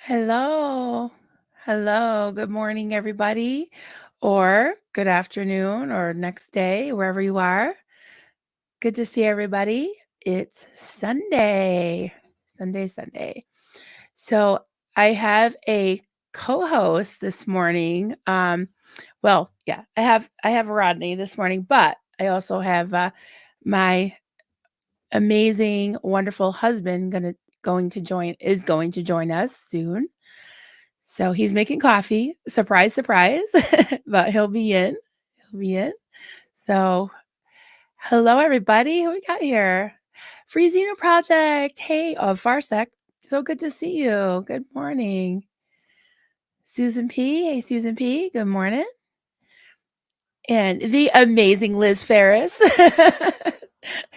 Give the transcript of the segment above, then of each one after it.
Hello. Hello. Good morning, everybody, or good afternoon, or next day, wherever you are. Good to see everybody. It's Sunday. Sunday. So I have a co-host this morning. I have Rodney this morning, but I also have my amazing, wonderful husband going to join us soon. So he's making coffee. Surprise, surprise. But he'll be in. He'll be in. So hello everybody. Who we got here? Free Xeno Project. Hey, Farsec. So good to see you. Good morning. Susan P. Hey, Susan P. Good morning. And the amazing Liz Ferris.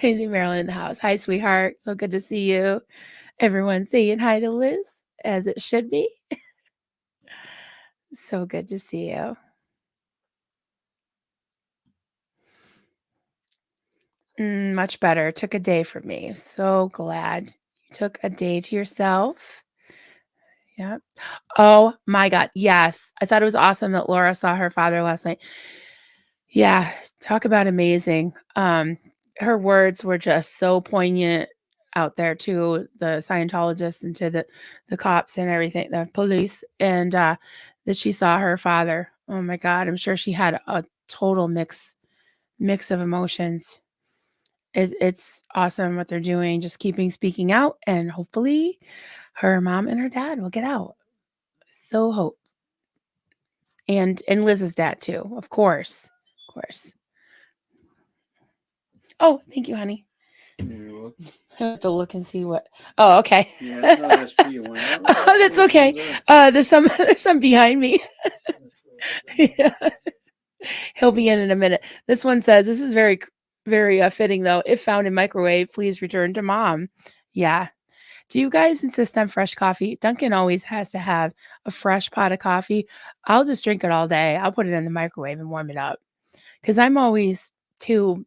Amazing Marilyn in the house. Hi, sweetheart. So good to see you. Everyone saying hi to Liz, as it should be. So good to see you. Much better. Took a day for me. So glad you took a day to yourself. Yeah. Oh my God. Yes. I thought it was awesome that Laura saw her father last night. Yeah. Talk about amazing. Her words were just so poignant out there to the Scientologists and to the cops and everything, the police, and that she saw her father. Oh my God. I'm sure she had a total mix of emotions. It's awesome what they're doing, just speaking out, and hopefully her mom and her dad will get out. So hope. And Liz's dad too, of course. Of course. Oh, thank you, honey. You're welcome. I have to look and see what. Oh, okay. Yeah, it's not SP one. Oh, that's okay. There's some behind me. Yeah. He'll be in a minute. This one says, this is very, very fitting though. If found in microwave, please return to mom. Yeah. Do you guys insist on fresh coffee? Duncan always has to have a fresh pot of coffee. I'll just drink it all day. I'll put it in the microwave and warm it up because I'm always too,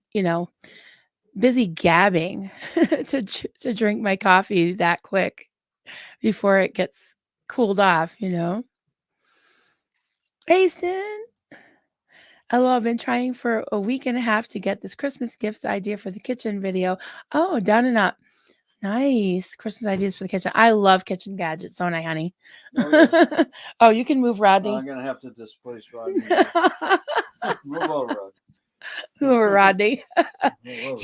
busy gabbing to drink my coffee that quick before it gets cooled off, Asen. Hello, I've been trying for a week and a half to get this Christmas gifts idea for the kitchen video. Oh, done and up. Nice. Christmas ideas for the kitchen. I love kitchen gadgets, don't I, honey? Oh, yeah. Oh, you can move Rodney. I'm going to have to displace Rodney. Move over, Rodney. Move over, Rodney.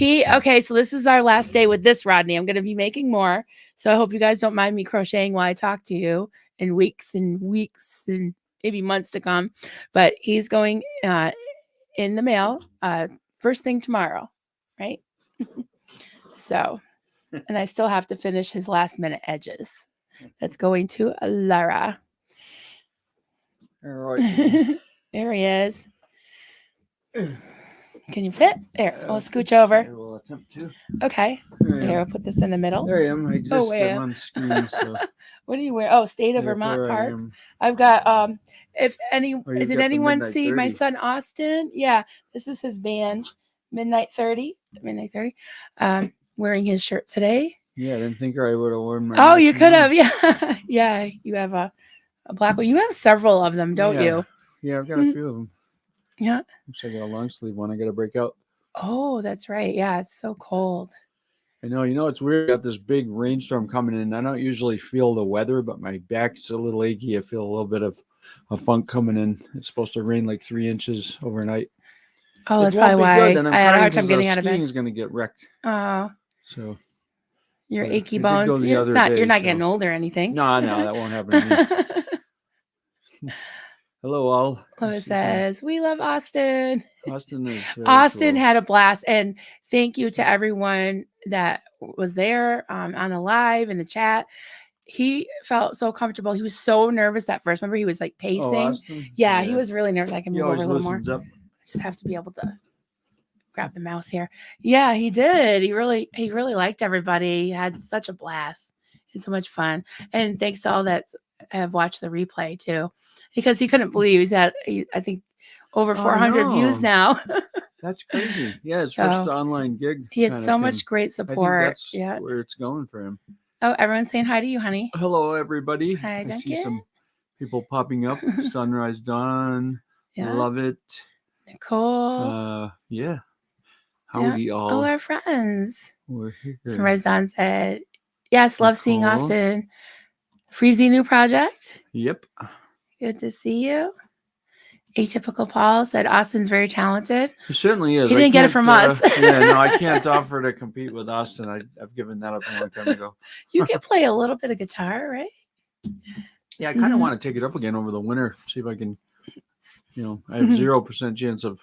Okay, so this is our last day with this Rodney. I'm going to be making more. So I hope you guys don't mind me crocheting while I talk to you in weeks and maybe months to come. But he's going in the mail first thing tomorrow, right? So, and I still have to finish his last minute edges. That's going to Lara. All right. There he is. Can you fit? There, I'll scooch over. I will attempt to. Okay. Here, I'll put this in the middle. There I am. I exist. I'm on screen. So. What do you wear? Oh, State of Vermont Parks. I've got did anyone see 30. My son Austin? Yeah, this is his band, Midnight 30. Wearing his shirt today. Yeah, I didn't think I would have worn my. Oh, you could have. Yeah. Yeah, you have a black one. You have several of them, don't you? Yeah, I've got a few of them. Yeah. Actually, I got a long sleeve one. I got to break out. Oh, that's right. Yeah, it's so cold. I know. It's weird. I got this big rainstorm coming in. I don't usually feel the weather, but my back's a little achy. I feel a little bit of a funk coming in. It's supposed to rain like 3 inches overnight. Oh, that's probably why I had a hard time getting out of bed. Skiing is going to get wrecked. Oh. So. Your achy bones. You're not getting old or anything. No, that won't happen to me. Hello, all. Lois says, we love Austin. Austin had a blast. And thank you to everyone that was there on the live, in the chat. He felt so comfortable. He was so nervous at first. Remember, he was like pacing. Yeah, he was really nervous. I can move over a little more. I just have to be able to grab the mouse here. Yeah, he did. He really liked everybody. He had such a blast. It's so much fun. And thanks to all that have watched the replay too, because he couldn't believe he's at, I think, over 400 views now. That's crazy. Yeah, his first online gig. He had so much great support. I think that's where it's going for him. Oh, everyone's saying hi to you, honey. Hello, everybody. Hi, I see Duncan. some people popping up. Sunrise Dawn. Yeah. Love it. Nicole. Yeah. Yeah. Howdy, Oh, all. our friends. We're here. Sunrise Dawn said, yes, love seeing Nicole. Austin. Freezy new project. Yep. Good to see you. Atypical Paul said Austin's very talented. He certainly is. He didn't get it from us. Yeah, no, I can't offer to compete with Austin. I've given that up a long time ago. You can play a little bit of guitar, right? Yeah, I kind of want to take it up again over the winter. See if I can, I have 0% chance of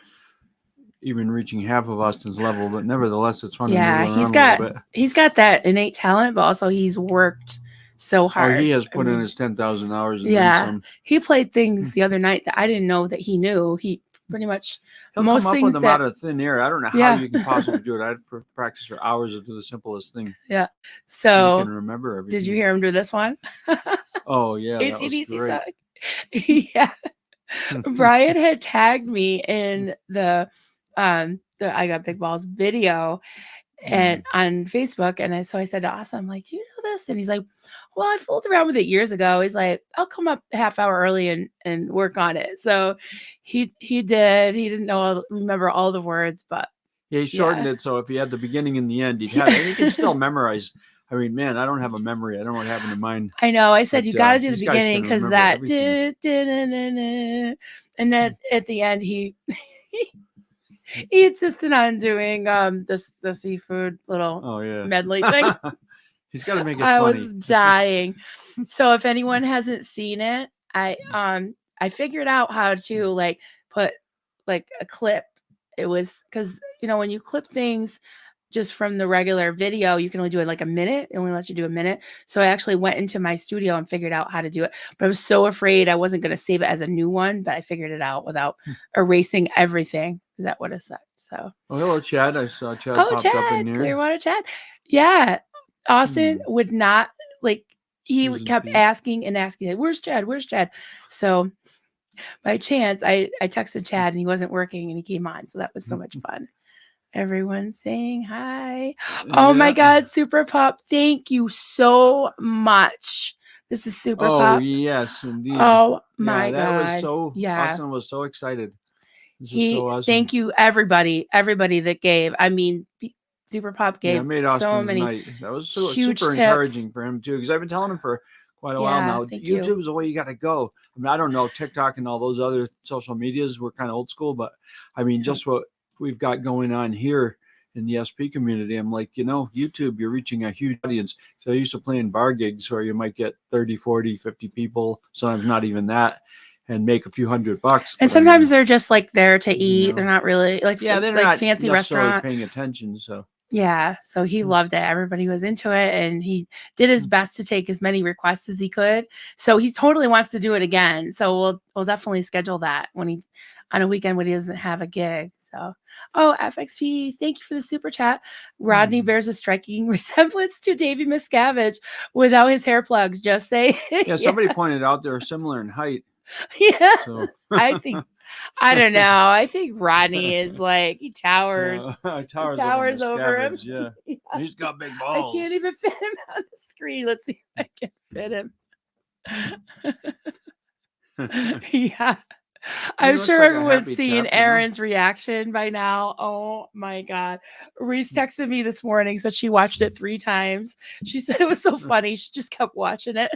even reaching half of Austin's level, but nevertheless, it's fun to noodle around a little bit. He's got that innate talent, but also he's worked so hard. Oh, he has put in his 10,000 hours. And yeah, some. He played things the other night that I didn't know that he knew. He pretty much he'll most come up things with them out of thin air. I don't know how you can possibly do it. I'd practice for hours to do the simplest thing. Yeah. So you can remember everything. Did you hear him do this one? Oh yeah, that was great. Yeah. Brian had tagged me in the I Got Big Balls video and on Facebook, and so I said to Austin, I'm like, do you know this? And he's like, well, I fooled around with it years ago. He's like, I'll come up a half hour early and work on it. So he did. He didn't remember all the words, but yeah, he shortened it so if he had the beginning and the end, he'd have it. And he can still memorize. I mean, man, I don't have a memory. I don't know what happened to mine. I know. I said, you got to do the beginning because that and then at the end he insisted on doing the seafood little medley thing. He's got to make it funny. I was dying. So if anyone hasn't seen it, I figured out how to like put like a clip. It was because when you clip things just from the regular video, you can only do it like a minute. It only lets you do a minute. So I actually went into my studio and figured out how to do it. But I was so afraid I wasn't going to save it as a new one, but I figured it out without erasing everything. That would have sucked. So. Oh, hello, Chad. I saw Chad popped up in there. Clearwater Chad. Yeah. Austin would not he kept asking and asking, where's Chad? Where's Chad? So by chance, I texted Chad and he wasn't working and he came on. So that was so much fun. Everyone's saying hi. Oh my God, Super Pup. Thank you so much. This is Super Pup. Oh, yes, indeed. Oh my God. That was so, Austin was so excited. This is so awesome. Thank you, everybody that gave. I mean, Super Pup gave made Austin's so many night. That was super encouraging for him too, because I've been telling him for quite a while now. YouTube's the way you got to go. I mean, I don't know, TikTok and all those other social medias were kind of old school, but I mean, just what we've got going on here in the SP community, I'm like, YouTube, you're reaching a huge audience. So I used to play in bar gigs where you might get 30, 40, 50 people, sometimes not even that, and make a few $100. And sometimes they're just like there to eat. They're not really like, they're like not fancy restaurant paying attention. So so he loved it. Everybody was into it, and he did his best to take as many requests as he could. So he totally wants to do it again. So we'll definitely schedule that when he's on a weekend when he doesn't have a gig. So, FXP, thank you for the super chat. Rodney bears a striking resemblance to Davey Miscavige without his hair plugs. Just say, somebody pointed out they're similar in height. Yeah, so. I don't know. I think Rodney is like he towers. Towers over him. Yeah. He's got big balls. I can't even fit him on the screen. Let's see if I can fit him. Yeah. I'm sure everyone's seen Erin's reaction by now. Oh my God. Reese texted me this morning, said she watched it 3 times. She said it was so funny. She just kept watching it.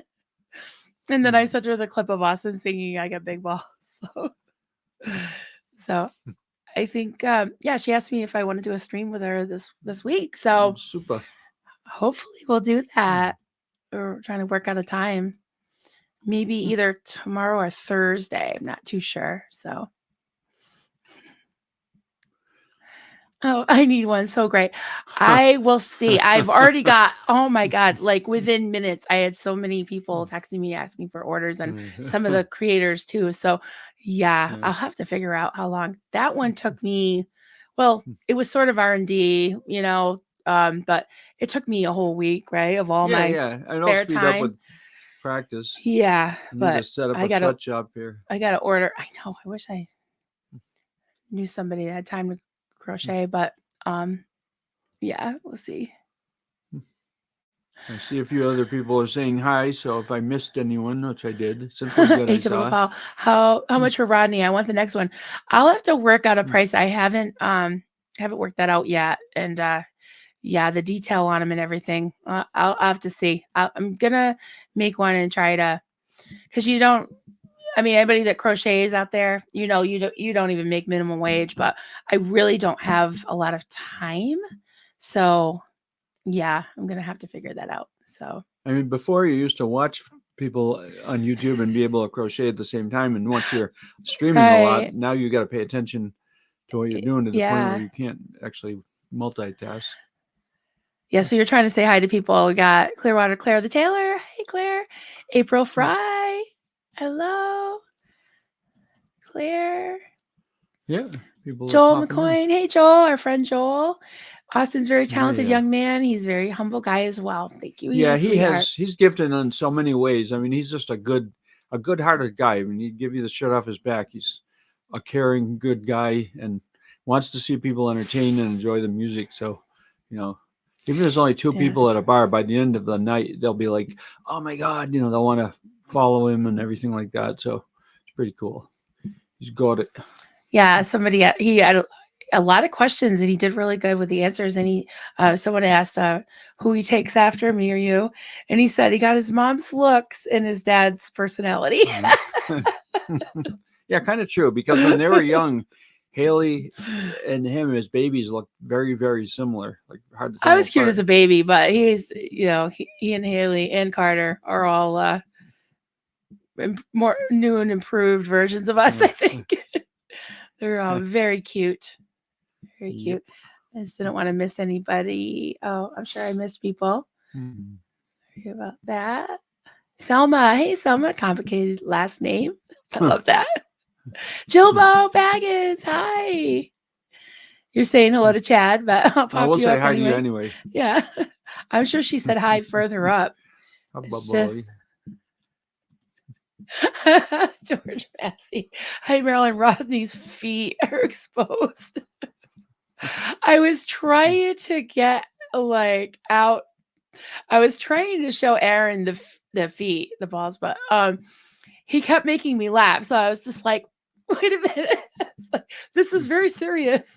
And then I sent her the clip of Austin singing I Got Big Balls. So I think, she asked me if I want to do a stream with her this week. So super. Hopefully we'll do that. We're trying to work out a time. Maybe either tomorrow or Thursday. I'm not too sure. So. Oh, I need one. So great. I will see. I've already got, oh my God, like within minutes, I had so many people texting me asking for orders and some of the creators too. So I'll have to figure out how long. That one took me, well, it was sort of R&D, but it took me a whole week, right? Of all my spare time. Up with practice. Yeah. But to set up a sweatshop here. I got to order. I know. I wish I knew somebody that had time to crochet, but we'll see. I see a few other people are saying hi, so if I missed anyone, which I did, simply good I saw. Paul, how much for Rodney? I want the next one. I'll have to work out a price. I haven't worked that out yet, and yeah, the detail on them and everything. I'll have to see. I'm gonna make one and try to, because you don't. I mean, anybody that crochets out there, you know, you don't even make minimum wage, but I really don't have a lot of time, so yeah, I'm gonna have to figure that out. So I mean, before you used to watch people on YouTube and be able to crochet at the same time, and once you're streaming a lot, now you got to pay attention to what you're doing to the point where you can't actually multitask. Yeah, so you're trying to say hi to people. We got Clearwater Claire the Tailor. Hey, Claire. April Fry. Hello. Claire. Yeah. People Joel McCoy. Hey, Joel. Our friend Joel. Austin's very talented young man. He's a very humble guy as well. Thank you. He's gifted in so many ways. I mean, he's just a good-hearted guy. I mean, he'd give you the shirt off his back. He's a caring, good guy and wants to see people entertain and enjoy the music. So, you know, even if there's only two people at a bar, by the end of the night, they'll be like, oh my God, you know, they'll want to follow him and everything like that. So it's pretty cool. He's got it. Yeah, he had a lot of questions and he did really good with the answers. And someone asked who he takes after, me or you, and he said he got his mom's looks and his dad's personality. Yeah, kind of true, because when they were young, Haley and him as babies looked very, very similar. Like hard to tell. I was cute as a baby, but he's, you know, he and Haley and Carter are all more new and improved versions of us. I think they're all very cute, very cute. I just didn't want to miss anybody. Oh, I'm sure I missed people. Sorry about that. Selma, hey Selma, complicated last name. I love that. Jilbo Baggins, hi. You're saying hello to Chad, but I'll pop we'll you say up hi anyways. to you anyway. Yeah, I'm sure she said hi further up. It's just... George Massey. Hi, Marilyn. Rodney's feet are exposed. I was trying to get out. I was trying to show Aaron the feet, the balls, but he kept making me laugh. So I was just like, wait a minute. This is very serious.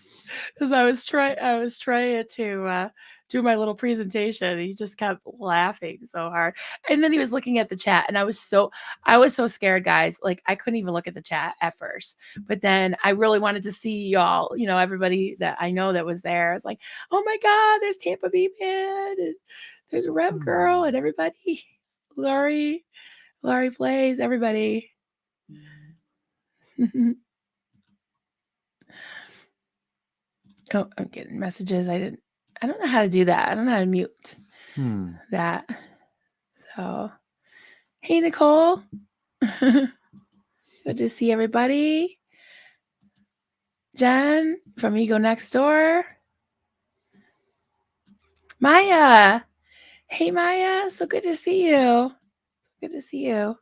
Because I was trying to do my little presentation. He just kept laughing so hard. And then he was looking at the chat and I was so scared, guys. Like I couldn't even look at the chat at first. But then I really wanted to see y'all, you know, everybody that I know that was there. I was like, oh my God, there's Tampa Bay Man and there's Rev Girl and everybody. Laurie plays, everybody. Oh, I'm getting messages. I don't know how to do that. I don't know how to mute that. So, hey, Nicole. Good to see everybody. Jen from Ego Next Door. Maya. Hey, Maya. So good to see you. Good to see you.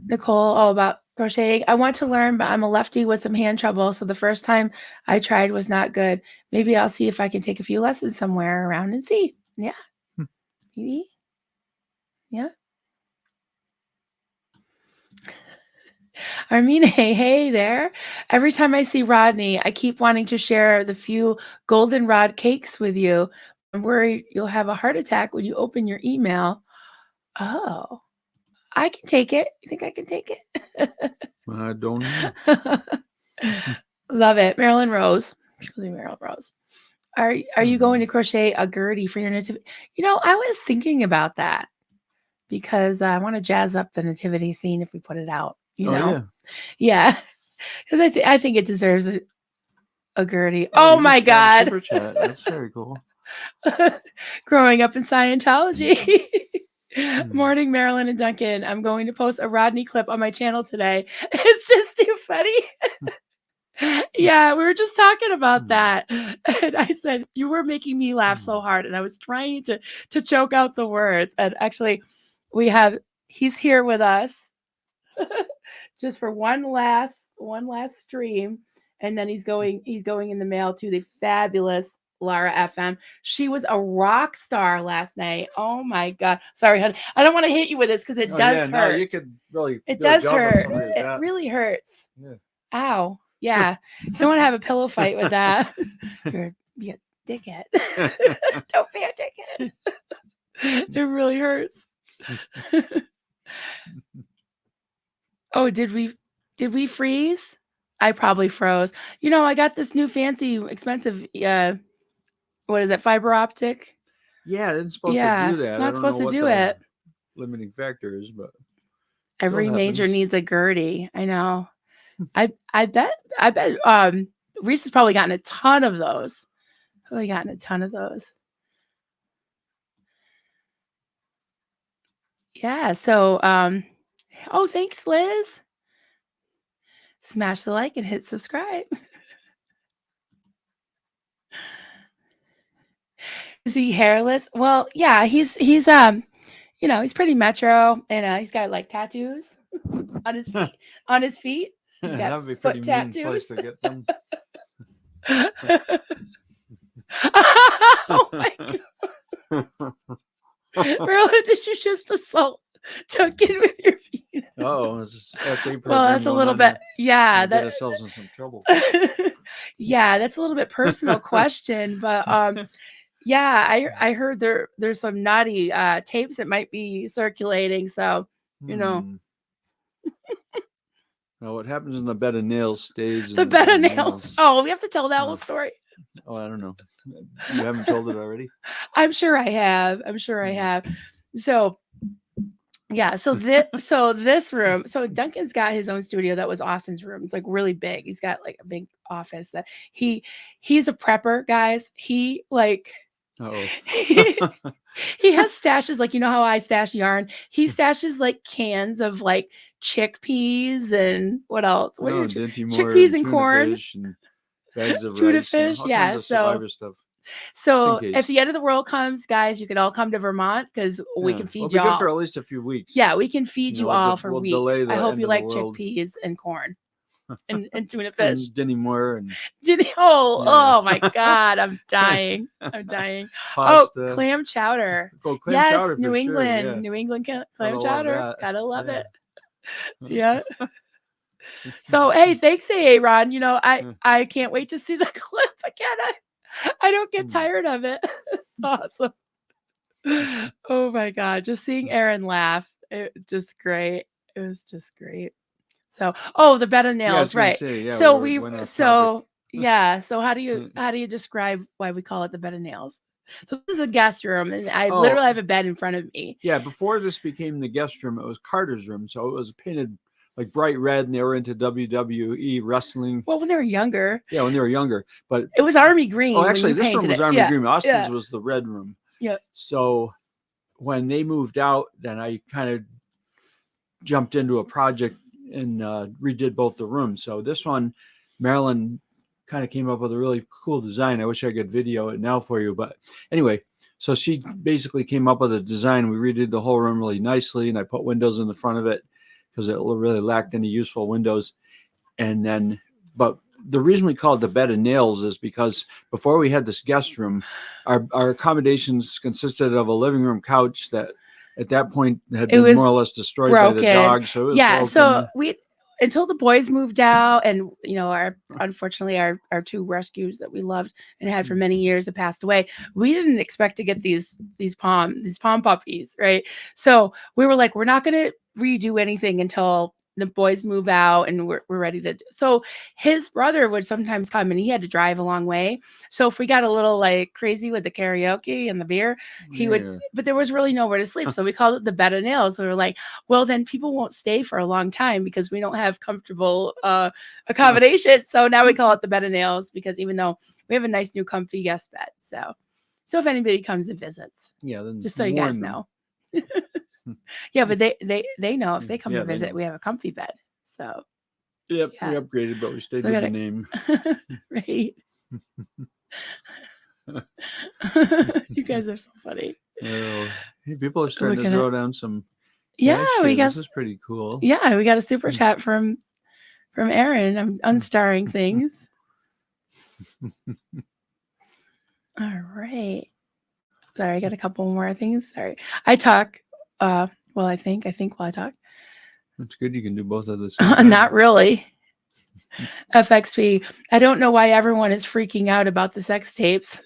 Nicole, about crocheting. I want to learn, but I'm a lefty with some hand trouble. So the first time I tried was not good. Maybe I'll see if I can take a few lessons somewhere around and see. Yeah. Maybe. Yeah. Armine, hey there. Every time I see Rodney, I keep wanting to share the few goldenrod cakes with you. I'm worried you'll have a heart attack when you open your email. Oh, I can take it. You think I can take it? I don't know. Love it. Marilyn Rose. Marilyn Rose. Are you going to crochet a Gertie for your nativity? You know, I was thinking about that because I want to jazz up the nativity scene if we put it out. You know? Yeah. Because I think it deserves a Gertie. Oh my God. Super chat. That's very cool. Growing up in Scientology. Morning, Marilyn and Duncan. I'm going to post a Rodney clip on my channel today. It's just too funny. Yeah, we were just talking about that. And I said, you were making me laugh so hard. And I was trying to choke out the words. And actually, he's here with us just for one last stream. And then he's going in the mail to the fabulous Laura FM. She was a rock star last night. Oh my God. Sorry, honey. I don't want to hit you with this because it does hurt. No, you could really. It does hurt. It really hurts. Yeah. Ow. Yeah. You don't want to have a pillow fight with that. You're a dickhead. Don't be a dickhead. It really hurts. Oh, did we freeze? I probably froze. I got this new fancy, expensive, what is it, fiber optic? Yeah, it's supposed to do that. Not supposed to do it. Limiting factor is, but every major needs a Gertie. I know. I bet Reese has probably gotten a ton of those. Yeah. So, oh, thanks, Liz. Smash the like and hit subscribe. Is he hairless? Well, yeah, he's he's pretty metro, and he's got like tattoos on his feet. He's got that would be pretty tattoos. mean place to get them. Oh my God. Really? Did you just assault Duncan with your feet? Oh, it's SA program. Well, that's a little bit, yeah. That get ourselves in some trouble. Yeah, that's a little bit personal question, but yeah, I heard there's some naughty tapes that might be circulating, so Well, what happens in the bed of nails stays in the bed of nails. Oh, we have to tell that whole story. Oh, I don't know. You haven't told it already? I'm sure I have. So yeah, so this room, so Duncan's got his own studio. That was Austin's room. It's like really big. He's got like a big office that he's a prepper, guys. He like he has stashes, like, how I stash yarn. He stashes like cans of like chickpeas and what else? What are chickpeas and corn? And bags of tuna rice, fish. Yeah. So stuff. So if the end of the world comes, guys, you can all come to Vermont because we can feed you all. Good for at least a few weeks. Yeah, we can feed you all for weeks. I hope you like chickpeas and corn and tuna fish. And Denny Moore and oh my God, I'm dying. Pasta. Oh, clam chowder. Clam chowder New England. Sure, yeah. New England clam chowder. Gotta love it. Yeah. So hey, thanks, Aaron. I can't wait to see the clip again. I don't get tired of it. It's awesome. Oh my God. Just seeing Aaron laugh. It was just great. So, the bed of nails, right. Say, yeah, so how do you describe why we call it the bed of nails? So this is a guest room, and I literally have a bed in front of me. Yeah. Before this became the guest room, it was Carter's room. So it was painted like bright red, and they were into WWE wrestling. Well, when they were younger. Yeah, when they were younger. But it was army green. Oh, actually, this room was army green. Austin's was the red room. Yeah. So when they moved out, then I kind of jumped into a project and redid both the rooms. So this one, Marilyn kind of came up with a really cool design. I wish I could video it now for you. But anyway, so she basically came up with a design. We redid the whole room really nicely, and I put windows in the front of it because it really lacked any useful windows. And then, but the reason we call it the bed of nails is because before we had this guest room, our accommodations consisted of a living room couch that at that point had been more or less destroyed by the dog. So it was broken. So until the boys moved out, and unfortunately our two rescues that we loved and had for many years have passed away, we didn't expect to get these pom puppies, right? So we were like, we're not going to redo anything until the boys move out and we're ready to. So his brother would sometimes come, and he had to drive a long way. So if we got a little like crazy with the karaoke and the beer, he would, but there was really nowhere to sleep. So we called it the bed of nails. We were like, well, then people won't stay for a long time because we don't have comfortable accommodations. So now we call it the bed of nails, because even though we have a nice new comfy guest bed. So if anybody comes and visits, then just so you guys know. Yeah, but they know if they come to visit, we have a comfy bed. So yep, we upgraded, but we stayed with the name. Right. You guys are so funny. People are starting to throw down some. Yeah, this is pretty cool. Yeah, we got a super chat from Aaron. I'm unstarring things. All right. Sorry, I got a couple more things. Sorry. I talk, I think while I talk. That's good. You can do both at the same time. Not really. FXP. I don't know why everyone is freaking out about the sex tapes.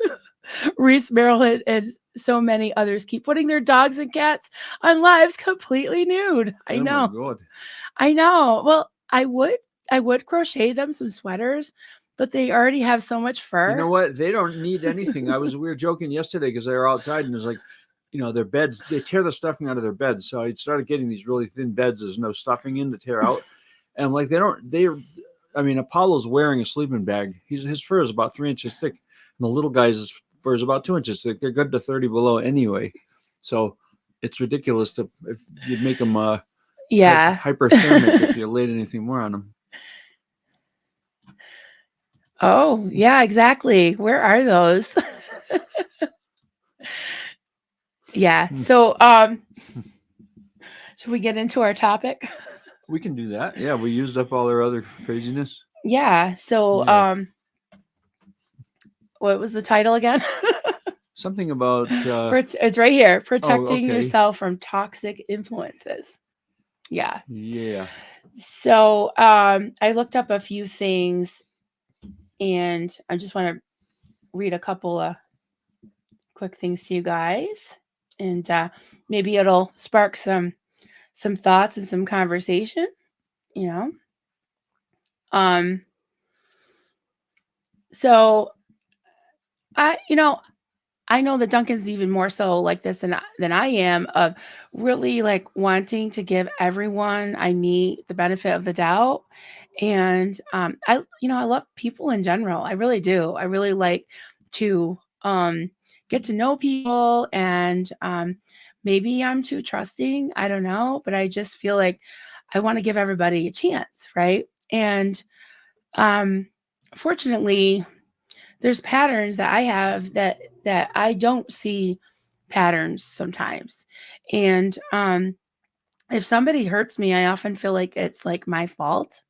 Reese, Meryl, and so many others keep putting their dogs and cats on lives completely nude. I know. Oh my God. I know. Well, I would crochet them some sweaters, but they already have so much fur. You know what? They don't need anything. We were joking yesterday because they were outside and there's like, their beds, they tear the stuffing out of their beds. So I started getting these really thin beds. There's no stuffing in to tear out. And I'm like, Apollo's wearing a sleeping bag. His fur is about 3 inches thick. And the little guy's fur is about 2 inches thick. They're good to 30 below anyway. So it's ridiculous if you'd make them hyperthermic if you laid anything more on them. Oh, yeah, exactly. Where are those? Yeah. So, should we get into our topic? We can do that. Yeah, we used up all our other craziness. Yeah. So, what was the title again? Something about it's right here. Protecting yourself from toxic influences. Yeah. Yeah. So, I looked up a few things, and I just want to read a couple of quick things to you guys, and maybe it'll spark some thoughts and some conversation, so I know that Duncan's even more so like this than I am, of really like wanting to give everyone I meet the benefit of the doubt. And I love people in general. I really do. I really like to get to know people, and maybe I'm too trusting. I don't know, but I just feel like I want to give everybody a chance, right? And fortunately, there's patterns that I have that I don't see patterns sometimes. And if somebody hurts me, I often feel like it's like my fault.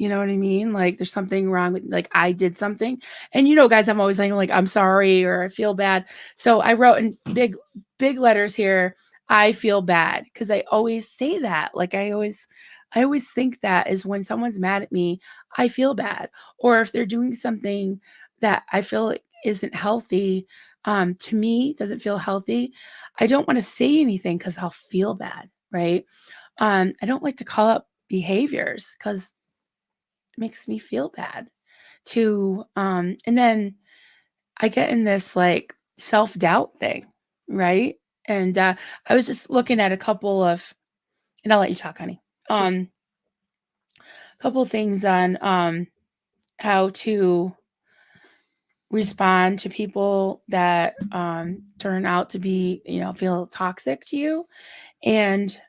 You know what I mean? Like there's something wrong with, like I did something. And guys, I'm always saying like, I'm sorry, or I feel bad. So I wrote in big letters here, I feel bad, because I always say that. Like I always think that is when someone's mad at me, I feel bad. Or if they're doing something that I feel isn't healthy, to me, doesn't feel healthy, I don't want to say anything because I'll feel bad, right? I don't like to call up behaviors because it makes me feel bad too. And then I get in this like self-doubt thing, right? And I was just looking at a couple of, and I'll let you talk, honey. A couple of things on how to respond to people that turn out to be, feel toxic to you. And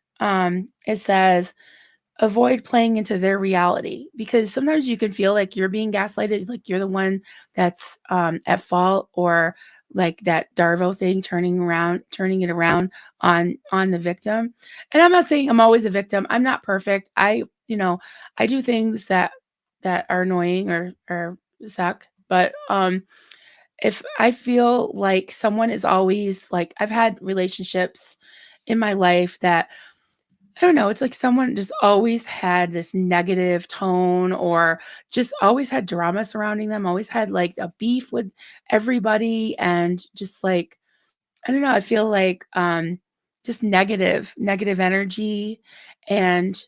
it says, avoid playing into their reality, because sometimes you can feel like you're being gaslighted, like you're the one that's at fault, or like that Darvo thing, turning it around on the victim. And I'm not saying I'm always a victim. I'm not perfect. I do things that are annoying or suck. But if I feel like someone is always like, I've had relationships in my life that, I don't know, it's like someone just always had this negative tone, or just always had drama surrounding them, always had like a beef with everybody, and just like, I don't know, I feel like just negative energy. And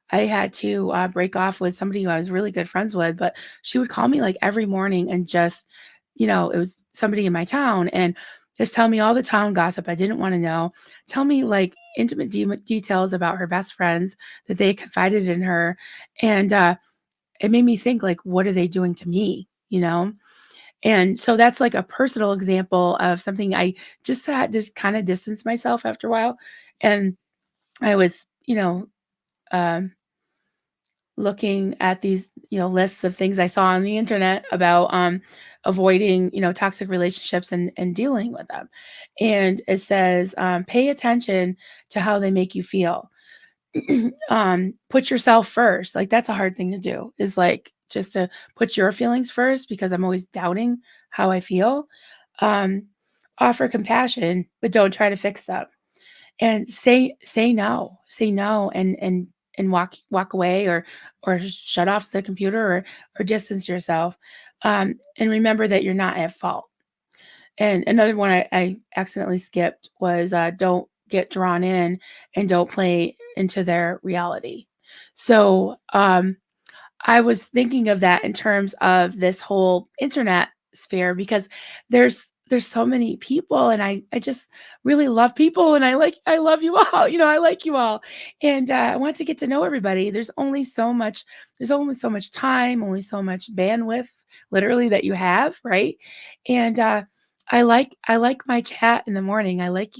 I had to break off with somebody who I was really good friends with, but she would call me like every morning and just, it was somebody in my town, and just tell me all the town gossip I didn't want to know. Tell me like intimate details about her best friends that they confided in her. And it made me think, like, what are they doing to me? And so that's like a personal example of something I just had to kind of distance myself after a while. And I was, looking at these, lists of things I saw on the internet about avoiding, toxic relationships and dealing with them. And it says, pay attention to how they make you feel. Put yourself first. Like that's a hard thing to do, is like just to put your feelings first, because I'm always doubting how I feel. Offer compassion, but don't try to fix them. And say no, and walk away, or shut off the computer, or distance yourself. And remember that you're not at fault. And another one I accidentally skipped was don't get drawn in and don't play into their reality. So I was thinking of that in terms of this whole internet sphere, because there's so many people, and I just really love people, and I love you all. I like you all, and I want to get to know everybody. There's only so much time, only so much bandwidth, literally, that you have, right? And I like my chat in the morning. I like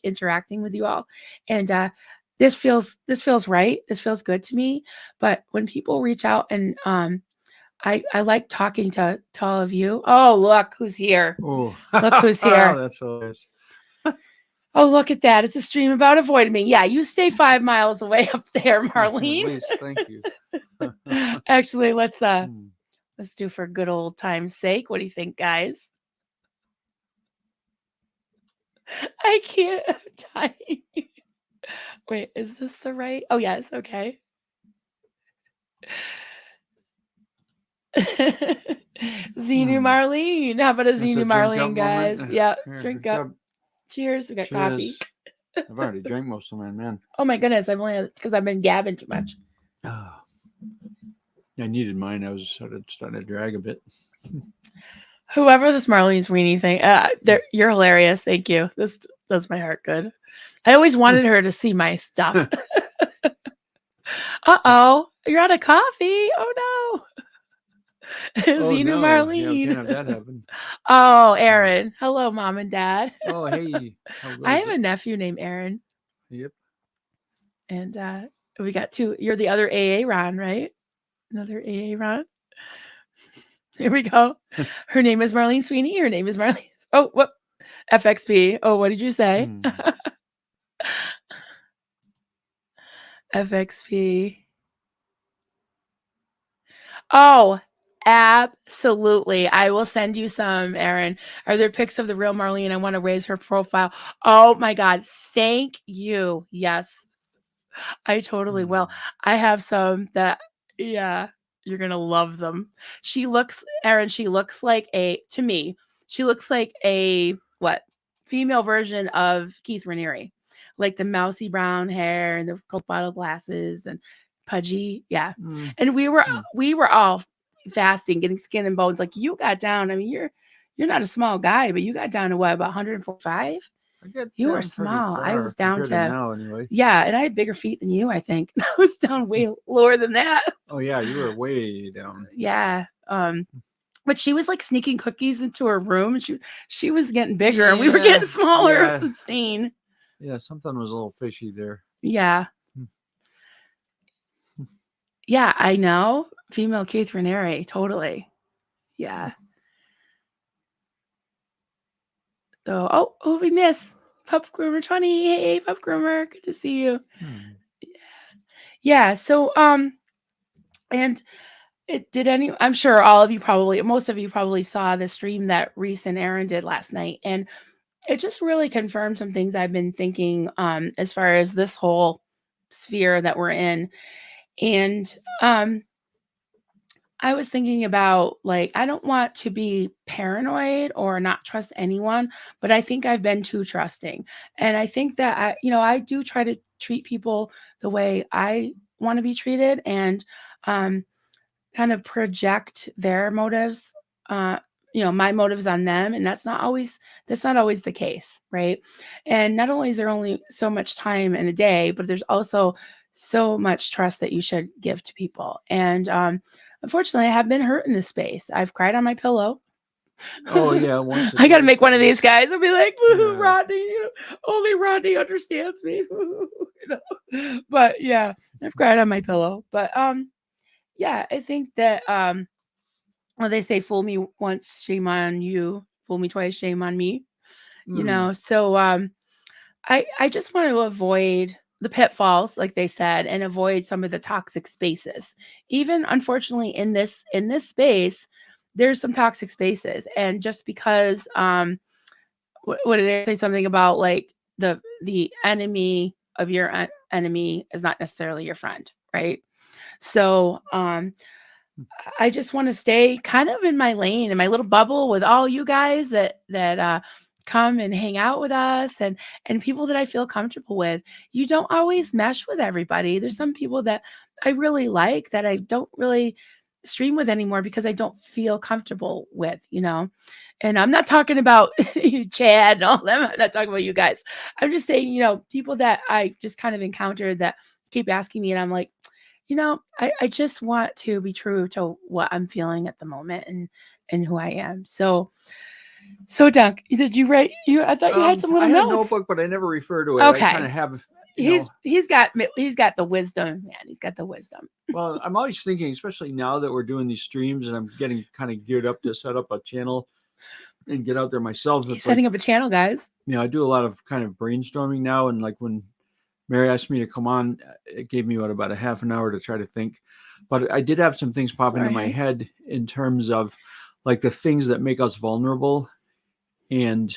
interacting with you all, and this feels right. This feels good to me. But when people reach out, and I like talking to all of you. Oh, look who's here. Oh, look who's here. That's hilarious. Oh, look at that. It's a stream about avoiding me. Yeah, you stay 5 miles away up there, Marlene. At least, thank you. Actually, let's do for good old time's sake. What do you think, guys? I can't type. Wait, is this the right? Oh, yes. Okay. Xenu Marlene. How about a Xenu Marlene, guys? Yeah, drink up. Cheers. We got coffee. I've already drank most of mine, man. Oh my goodness, because I've been gabbing too much. I needed mine. I was starting to drag a bit. Whoever this Marlene Sweeney thing, you're hilarious. Thank you. This does my heart good. I always wanted her to see my stuff. Uh-oh, you're out of coffee. Oh no. Xenu no. Marlene. Yeah, can't have that happen. Oh, Aaron. Hello, Mom and Dad. Oh, hey. I have a nephew named Aaron. Yep. And we got two. You're the other AA Ron, right? Another AA Ron. Here we go. Her name is Marlene Sweeney. Her name is Marlene. Oh, what? FXP. Oh, what did you say? FXP. Oh, absolutely. I will send you some, Aaron. Are there pics of the real Marlene? I want to raise her profile. Oh my God. Thank you. Yes, I totally will. I have some that, yeah, you're going to love them. Aaron, she looks like to me, she looks like a female version of Keith Raniere, like the mousy brown hair and the Coke bottle glasses and pudgy. Yeah. And we were all fasting, getting skin and bones. Like, you got down. I mean, you're not a small guy, but you got down to what, about 145? You were small. I was down to now, anyway. Yeah, and I had bigger feet than you, I think. I was down way lower than that. Oh yeah, you were way down. Yeah. But she was like sneaking cookies into her room, and she was getting bigger, and we were getting smaller. Yeah. It was insane. Yeah, something was a little fishy there. Yeah. Yeah, I know. Female Keith Raniere, totally. Yeah. So, oh, we miss Pup Gromer 20. Hey, Pup Gromer, good to see you. Yeah. So, and I'm sure most of you probably saw the stream that Reese and Aaron did last night, and it just really confirmed some things I've been thinking, as far as this whole sphere that we're in. And, I was thinking about, like, I don't want to be paranoid or not trust anyone, but I think I've been too trusting. And I think that I do try to treat people the way I want to be treated, and kind of project their motives, my motives on them. And that's not always the case, right? And not only is there only so much time in a day, but there's also so much trust that you should give to people. And unfortunately, I have been hurt in this space. I've cried on my pillow. Oh yeah, I got to make one of these guys. I'll be like, yeah. Rodney, only Rodney understands me. But yeah, I've cried on my pillow. But yeah, I think that they say, fool me once, shame on you. Fool me twice, shame on me. So I just want to avoid the pitfalls, like they said, and avoid some of the toxic spaces. Even, unfortunately, in this space, there's some toxic spaces. And just because, what did I say? Something about like the enemy of your enemy is not necessarily your friend, right? So, I just want to stay kind of in my lane, in my little bubble with all you guys that come and hang out with us, and people that I feel comfortable with. You don't always mesh with everybody. There's some people that I really like that I don't really stream with anymore because I don't feel comfortable with, And I'm not talking about you, Chad, and all them. I'm not talking about you guys. I'm just saying, people that I just kind of encountered that keep asking me, and I'm like, I just want to be true to what I'm feeling at the moment and who I am. So Dunk, did you write I thought you had some little notes. I had notes. a notebook, but I never refer to it. Okay. I kind of have, he's got the wisdom, man. He's got the wisdom. Well, I'm always thinking, especially now that we're doing these streams and I'm getting kind of geared up to set up a channel and get out there myself. He's setting up a channel, guys. I do a lot of kind of brainstorming now. And like when Mary asked me to come on, it gave me about a half an hour to try to think. But I did have some things pop into my head in terms of like the things that make us vulnerable. And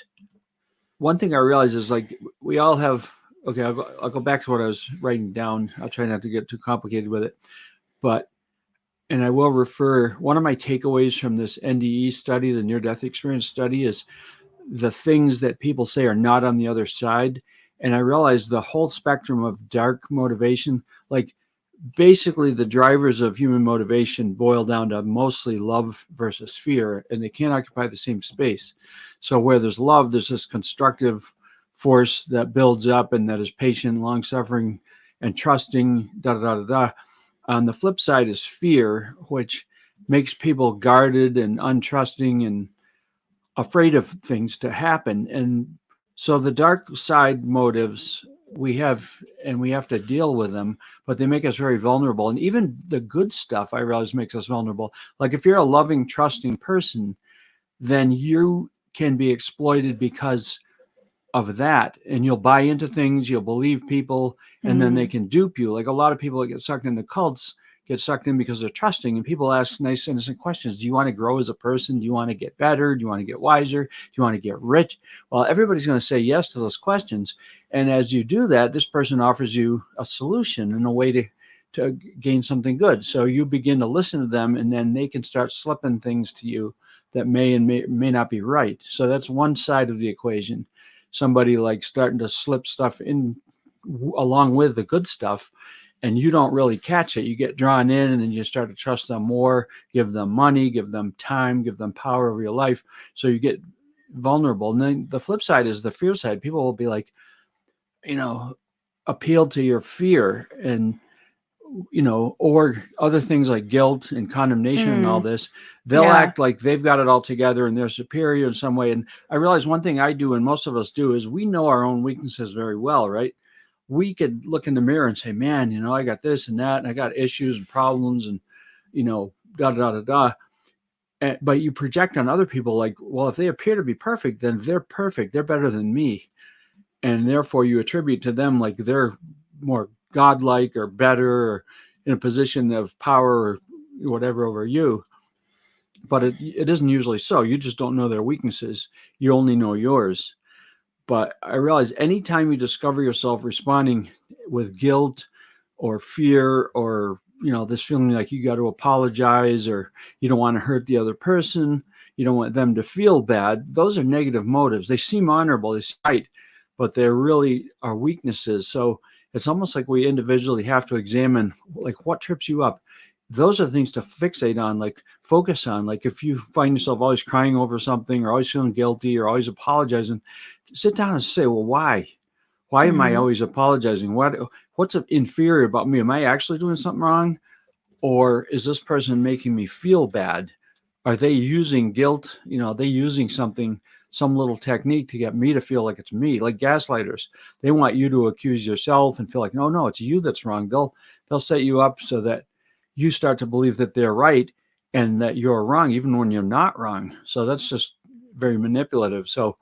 one thing I realized is like we all have, okay, I'll go back to what I was writing down. I'll try not to get too complicated with it. And I will refer, one of my takeaways from this NDE study, the near-death experience study, is the things that people say are not on the other side. And I realized the whole spectrum of dark motivation, like basically the drivers of human motivation boil down to mostly love versus fear, and they can't occupy the same space. So where there's love, there's this constructive force that builds up and that is patient, long-suffering, and trusting, da-da-da-da-da. On the flip side is fear, which makes people guarded and untrusting and afraid of things to happen. And so the dark side motives we have, and we have to deal with them, but they make us very vulnerable. And even the good stuff, I realize, makes us vulnerable. Like if you're a loving, trusting person, then you can be exploited because of that. And you'll buy into things, you'll believe people, and then they can dupe you. Like a lot of people that get sucked into cults get sucked in because they're trusting, and people ask nice, innocent questions. Do you want to grow as a person? Do you want to get better? Do you want to get wiser? Do you want to get rich? Well, everybody's going to say yes to those questions. And as you do that, this person offers you a solution and a way to gain something good. So you begin to listen to them, and then they can start slipping things to you that may not be right. So that's one side of the equation. Somebody like starting to slip stuff in along with the good stuff, and you don't really catch it. You get drawn in, and then you start to trust them more, give them money, give them time, give them power over your life. So you get vulnerable. And then the flip side is the fear side. People will be like, appeal to your fear and, or other things like guilt and condemnation and all this. They'll act like they've got it all together and they're superior in some way. And I realize one thing I do, and most of us do, is we know our own weaknesses very well, right? We could look in the mirror and say, man, I got this and that, and I got issues and problems and, da, da, da, da. But you project on other people like, well, if they appear to be perfect, then they're perfect. They're better than me. And therefore you attribute to them like they're more godlike or better or in a position of power or whatever over you. But it isn't usually so. You just don't know their weaknesses. You only know yours. But I realize anytime you discover yourself responding with guilt or fear or, this feeling like you got to apologize or you don't want to hurt the other person, you don't want them to feel bad, those are negative motives. They seem honorable, they seem right, but they really are weaknesses. So it's almost like we individually have to examine like what trips you up. Those are things to fixate on, like focus on. Like if you find yourself always crying over something or always feeling guilty or always apologizing, sit down and say, well, why? Why am I always apologizing? What's inferior about me? Am I actually doing something wrong? Or is this person making me feel bad? Are they using guilt? Are they using something, some little technique to get me to feel like it's me, like gaslighters? They want you to accuse yourself and feel like, no, it's you that's wrong. They'll set you up so that you start to believe that they're right and that you're wrong, even when you're not wrong. So that's just very manipulative. So,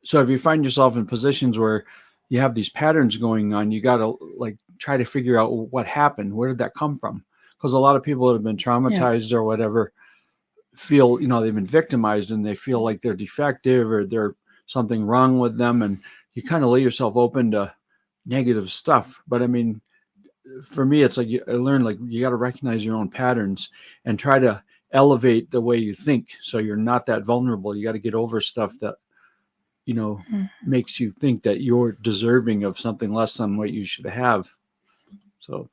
so if you find yourself in positions where you have these patterns going on, you got to like try to figure out what happened. Where did that come from? Because a lot of people that have been traumatized or whatever, feel, they've been victimized and they feel like they're defective or there's something wrong with them. And you kind of lay yourself open to negative stuff. But I mean, for me, it's like I learned, like, you got to recognize your own patterns and try to elevate the way you think. So you're not that vulnerable. You got to get over stuff that, makes you think that you're deserving of something less than what you should have. So.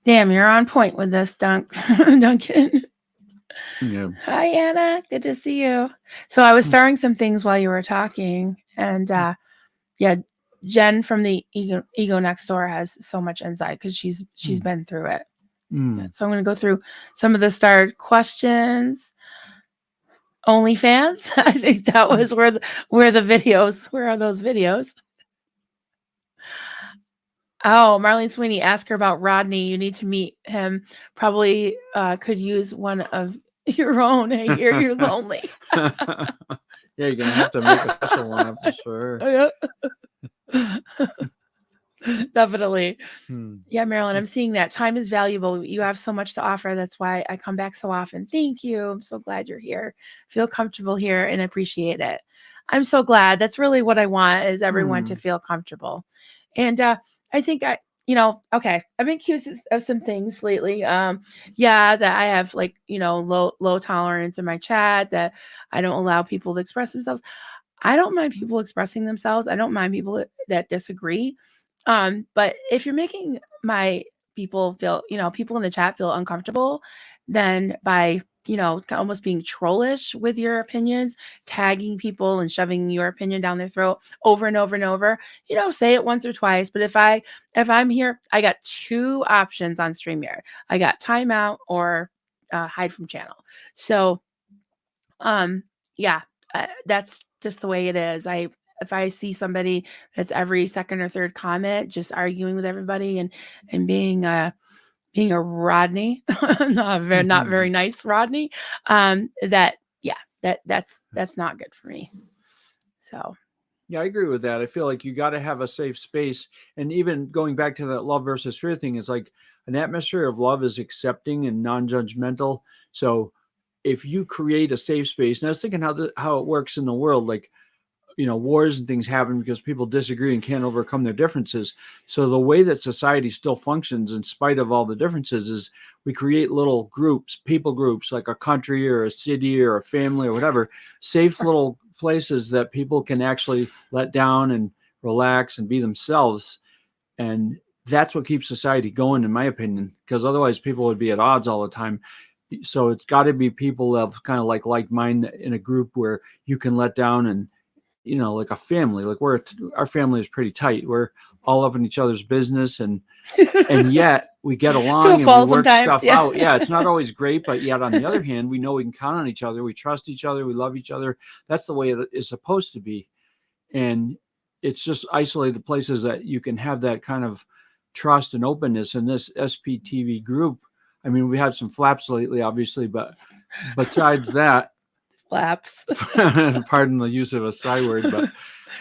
Damn, you're on point with this, Duncan. Yeah. Hi, Anna. Good to see you. So I was starting some things while you were talking, and Jen from the Ego Next Door has so much insight because she's been through it. Yeah, so I'm going to go through some of the starred questions. OnlyFans. I think that was where the videos. Where are those videos? Oh, Marlene Sweeney, ask her about Rodney. You need to meet him. Probably could use one of your own. I hear you're lonely. Yeah, you're gonna have to make a special one up just for her. Definitely. Yeah, Marilyn, I'm seeing that. Time is valuable. You have so much to offer. That's why I come back so often. Thank you. I'm so glad you're here. Feel comfortable here and appreciate it. I'm so glad. That's really what I want, is everyone to feel comfortable. And I think okay, I've been accused of some things lately. That I have, like, low tolerance in my chat, that I don't allow people to express themselves. I don't mind people expressing themselves. I don't mind people that disagree. But if you're making my people feel, people in the chat feel uncomfortable, then by, almost being trollish with your opinions, tagging people and shoving your opinion down their throat over and over and over, say it once or twice. But if I'm here, I got two options on StreamYard. I got timeout or hide from channel. So, that's just the way it is. If I see somebody that's every second or third comment just arguing with everybody and being a Rodney, not very nice Rodney, that's not good for me. So. Yeah, I agree with that. I feel like you got to have a safe space. And even going back to that love versus fear thing, it's like an atmosphere of love is accepting and non-judgmental. So if you create a safe space, and I was thinking how it works in the world, like, wars and things happen because people disagree and can't overcome their differences. So the way that society still functions in spite of all the differences is we create little groups, people groups, like a country or a city or a family or whatever, safe little places that people can actually let down and relax and be themselves. And that's what keeps society going, in my opinion, because otherwise people would be at odds all the time. So it's got to be people of kind of like mind in a group where you can let down and, like a family, like our family is pretty tight. We're all up in each other's business and yet we get along and we work stuff out. Yeah, it's not always great, but yet on the other hand, we know we can count on each other. We trust each other. We love each other. That's the way it is supposed to be. And it's just isolated places that you can have that kind of trust and openness in this SPTV group. I mean, we had some flaps lately, obviously, but besides that, flaps. Pardon the use of a sigh word, but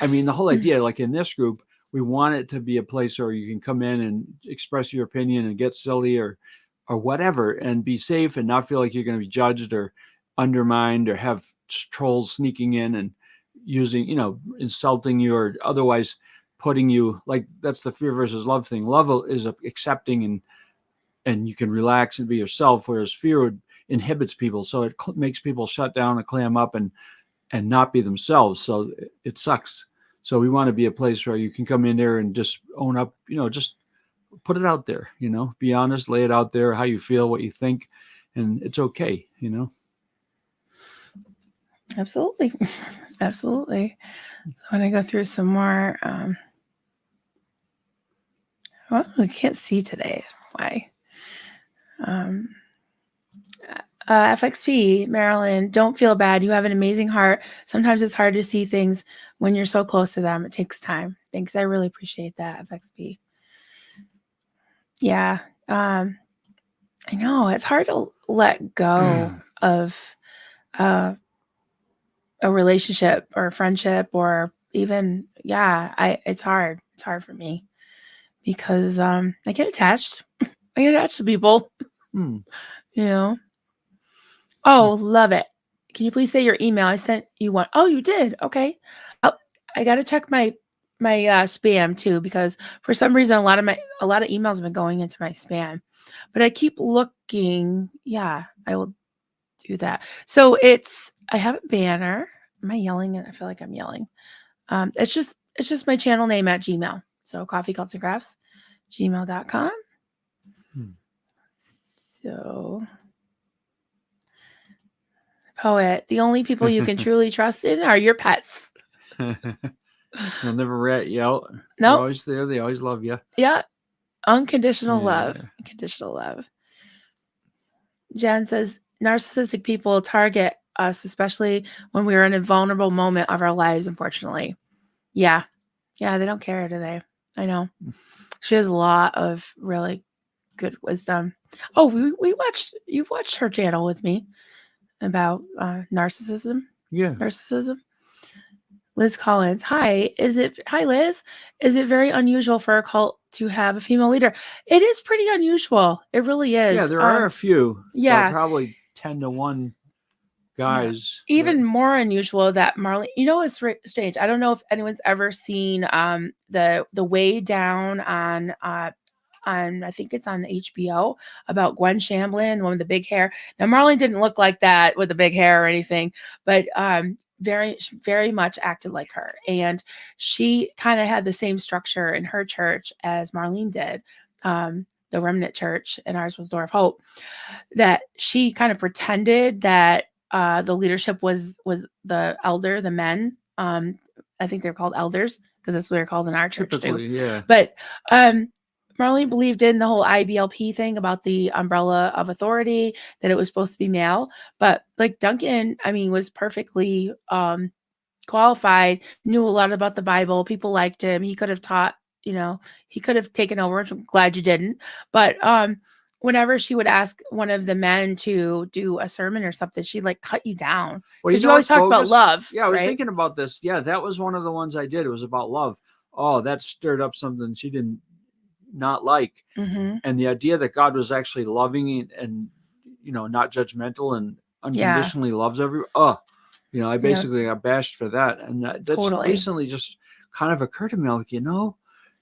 I mean, the whole idea, like in this group, we want it to be a place where you can come in and express your opinion and get silly or whatever and be safe and not feel like you're going to be judged or undermined or have trolls sneaking in and using, insulting you or otherwise putting you, like, that's the fear versus love thing. Love is accepting and you can relax and be yourself, whereas fear inhibits people. So it makes people shut down and clam up and not be themselves. So it sucks. So we want to be a place where you can come in there and just own up, just put it out there, be honest, lay it out there, how you feel, what you think, and it's okay, Absolutely. Absolutely. So when I go through some more, well, we can't see today. Why? FXP, Marilyn, don't feel bad. You have an amazing heart. Sometimes it's hard to see things when you're so close to them. It takes time. Thanks. I really appreciate that, FXP. Yeah. I know it's hard to let go of a relationship or a friendship or even, it's hard. It's hard for me because I get attached. I get attached to people, Oh, love it. Can you please say your email? I sent you one. Oh, you did. Okay. Oh, I got to check my spam too, because for some reason a lot of emails have been going into my spam. But I keep looking. Yeah, I will do that. So I have a banner. Am I yelling? I feel like I'm yelling. It's just my channel name at Gmail. So Coffee Cults and Crafts, gmail.com. So Poet, the only people you can truly trust in are your pets. They'll never rat you out. No. Nope. They're always there. They always love you. Yeah. Unconditional love. Unconditional love. Jen says, narcissistic people target us, especially when we are in a vulnerable moment of our lives, unfortunately. Yeah. Yeah, they don't care, do they? I know. She has a lot of really good wisdom. Oh, you've watched her channel with me about narcissism. Yeah. Narcissism. Liz Collins. Hi, Liz? Is it very unusual for a cult to have a female leader? It is pretty unusual. It really is. Yeah, there are a few. Yeah. Probably 10 to 1 guys. Yeah. Even more unusual that Marlene, it's strange. I don't know if anyone's ever seen the Way Down on I think it's on HBO, about Gwen Shamblin, the one with the big hair. Now Marlene didn't look like that with the big hair or anything, but very, very much acted like her. And she kind of had the same structure in her church as Marlene did, the Remnant Church, and ours was Door of Hope, that she kind of pretended that the leadership was the men. I think they're called elders because that's what they're called in our church too. Yeah. But Marlene believed in the whole IBLP thing about the umbrella of authority, that it was supposed to be male. But like Duncan, was perfectly qualified, knew a lot about the Bible. People liked him. He could have taught, he could have taken over. I'm glad you didn't. But whenever she would ask one of the men to do a sermon or something, she'd like cut you down. Because you always talked about love. Yeah, I was thinking about this. Yeah, that was one of the ones I did. It was about love. Oh, that stirred up something she didn't not like. Mm-hmm. And the idea that God was actually loving and not judgmental and unconditionally loves everyone. I basically got bashed for that. And that's recently just kind of occurred to me, like,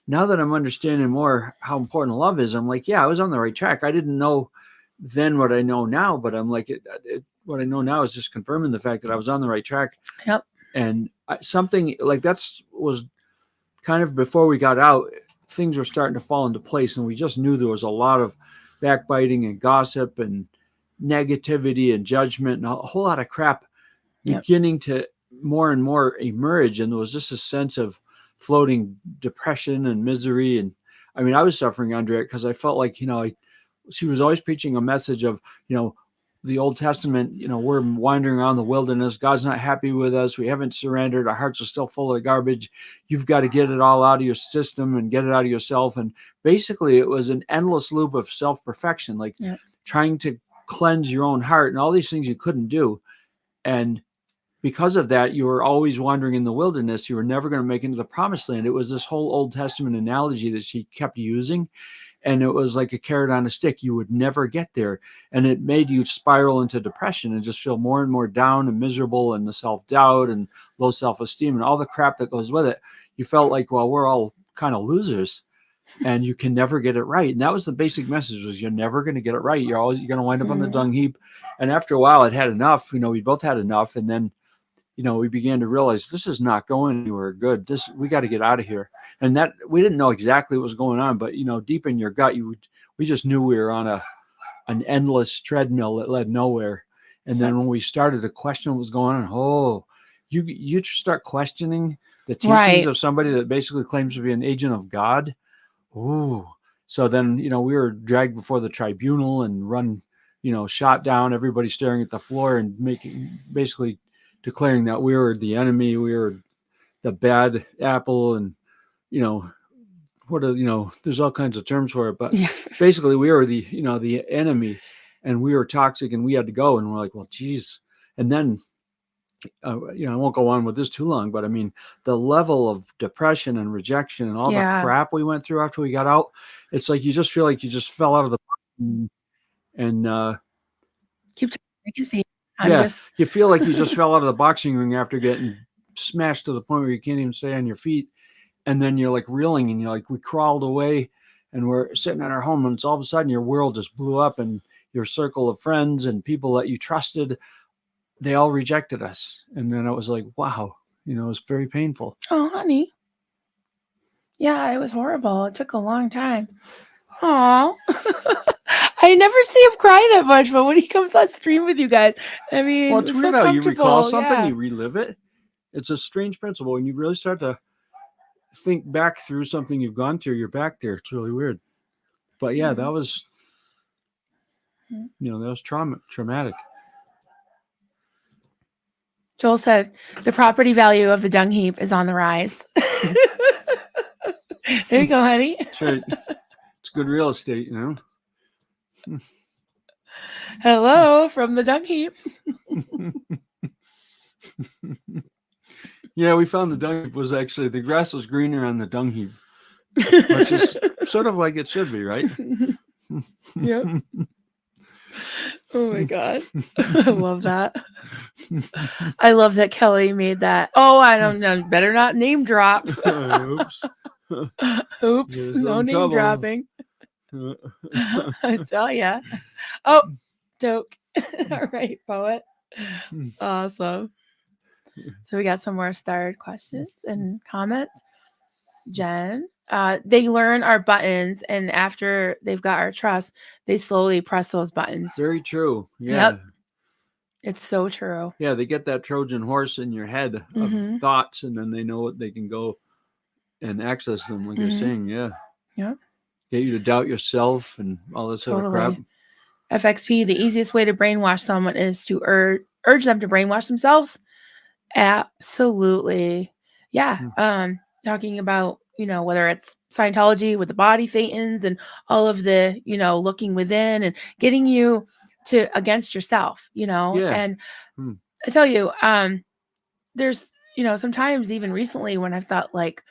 now that I'm understanding more how important love is, I'm like, yeah, I was on the right track. I didn't know then what I know now, but I'm like, what I know now is just confirming the fact that I was on the right track. Yep. And something like was kind of before we got out, things were starting to fall into place, and we just knew there was a lot of backbiting and gossip and negativity and judgment and a whole lot of crap beginning to more and more emerge. And there was just a sense of floating depression and misery. And I was suffering under it because I felt like, she was always preaching a message of, the Old Testament, we're wandering around the wilderness. God's not happy with us. We haven't surrendered. Our hearts are still full of garbage. You've got to get it all out of your system and get it out of yourself. And basically it was an endless loop of self-perfection, like trying to cleanse your own heart and all these things you couldn't do. And because of that, you were always wandering in the wilderness. You were never going to make it into the promised land. It was this whole Old Testament analogy that she kept using. And it was like a carrot on a stick. You would never get there. And it made you spiral into depression and just feel more and more down and miserable, and the self-doubt and low self-esteem and all the crap that goes with it. You felt like, well, we're all kind of losers and you can never get it right. And that was the basic message, was you're never going to get it right. You're going to wind up on the dung heap. And after a while, it had enough. We both had enough. And then, we began to realize this is not going anywhere good. We got to get out of here. And that we didn't know exactly what was going on, but deep in your gut, we just knew we were on an endless treadmill that led nowhere. And then when we started to question what was going on, you start questioning the teachings of somebody that basically claims to be an agent of God. Ooh. So then, we were dragged before the tribunal and run, shot down, everybody staring at the floor and basically declaring that we were the enemy, we were the bad apple, and there's all kinds of terms for it, but basically we were the enemy, and we were toxic, and we had to go. And we're like, well, geez. And then I won't go on with this too long, but the level of depression and rejection and all the crap we went through after we got out, it's like you just feel like you just fell out of the and keep I can see. You feel like you just fell out of the boxing ring after getting smashed to the point where you can't even stay on your feet. And then you're like reeling and you're like, we crawled away and we're sitting at our home and it's all of a sudden your world just blew up and your circle of friends and people that you trusted, they all rejected us. And then it was like, wow, it was very painful. Oh, honey. Yeah, it was horrible. It took a long time. Aw. I never see him cry that much, but when he comes on stream with you guys, I mean, well, it's weird how you recall something, you relive it. It's a strange principle. When you really start to think back through something you've gone through, you're back there. It's really weird. But yeah, that was, that was traumatic. Joel said, the property value of the dung heap is on the rise. There you go, honey. That's right. It's good real estate, Hello from the dung heap. Yeah, we found the dung heap was actually, the grass was greener on the dung heap. Which is sort of like it should be, right? Yep. Oh my God. I love that. I love that Kelly made that. Oh, I don't know. Better not name drop. Oops. Oops. No name dropping. I tell ya. Oh, joke. All right, poet. Awesome. So we got some more starred questions and comments. Jen, they learn our buttons, and after they've got our trust, they slowly press those buttons. Very true. Yeah. Yep. It's so true. Yeah, they get that Trojan horse in your head of thoughts, and then they know what they can go and access them, like you're saying. Yeah. Yep. Get you to doubt yourself and all this other crap. FXP, the easiest way to brainwash someone is to urge them to brainwash themselves. Absolutely. Yeah. Talking about, whether it's Scientology with the body thetans and all of the, looking within and getting you to against yourself, and I tell you, there's, sometimes even recently when I've thought like,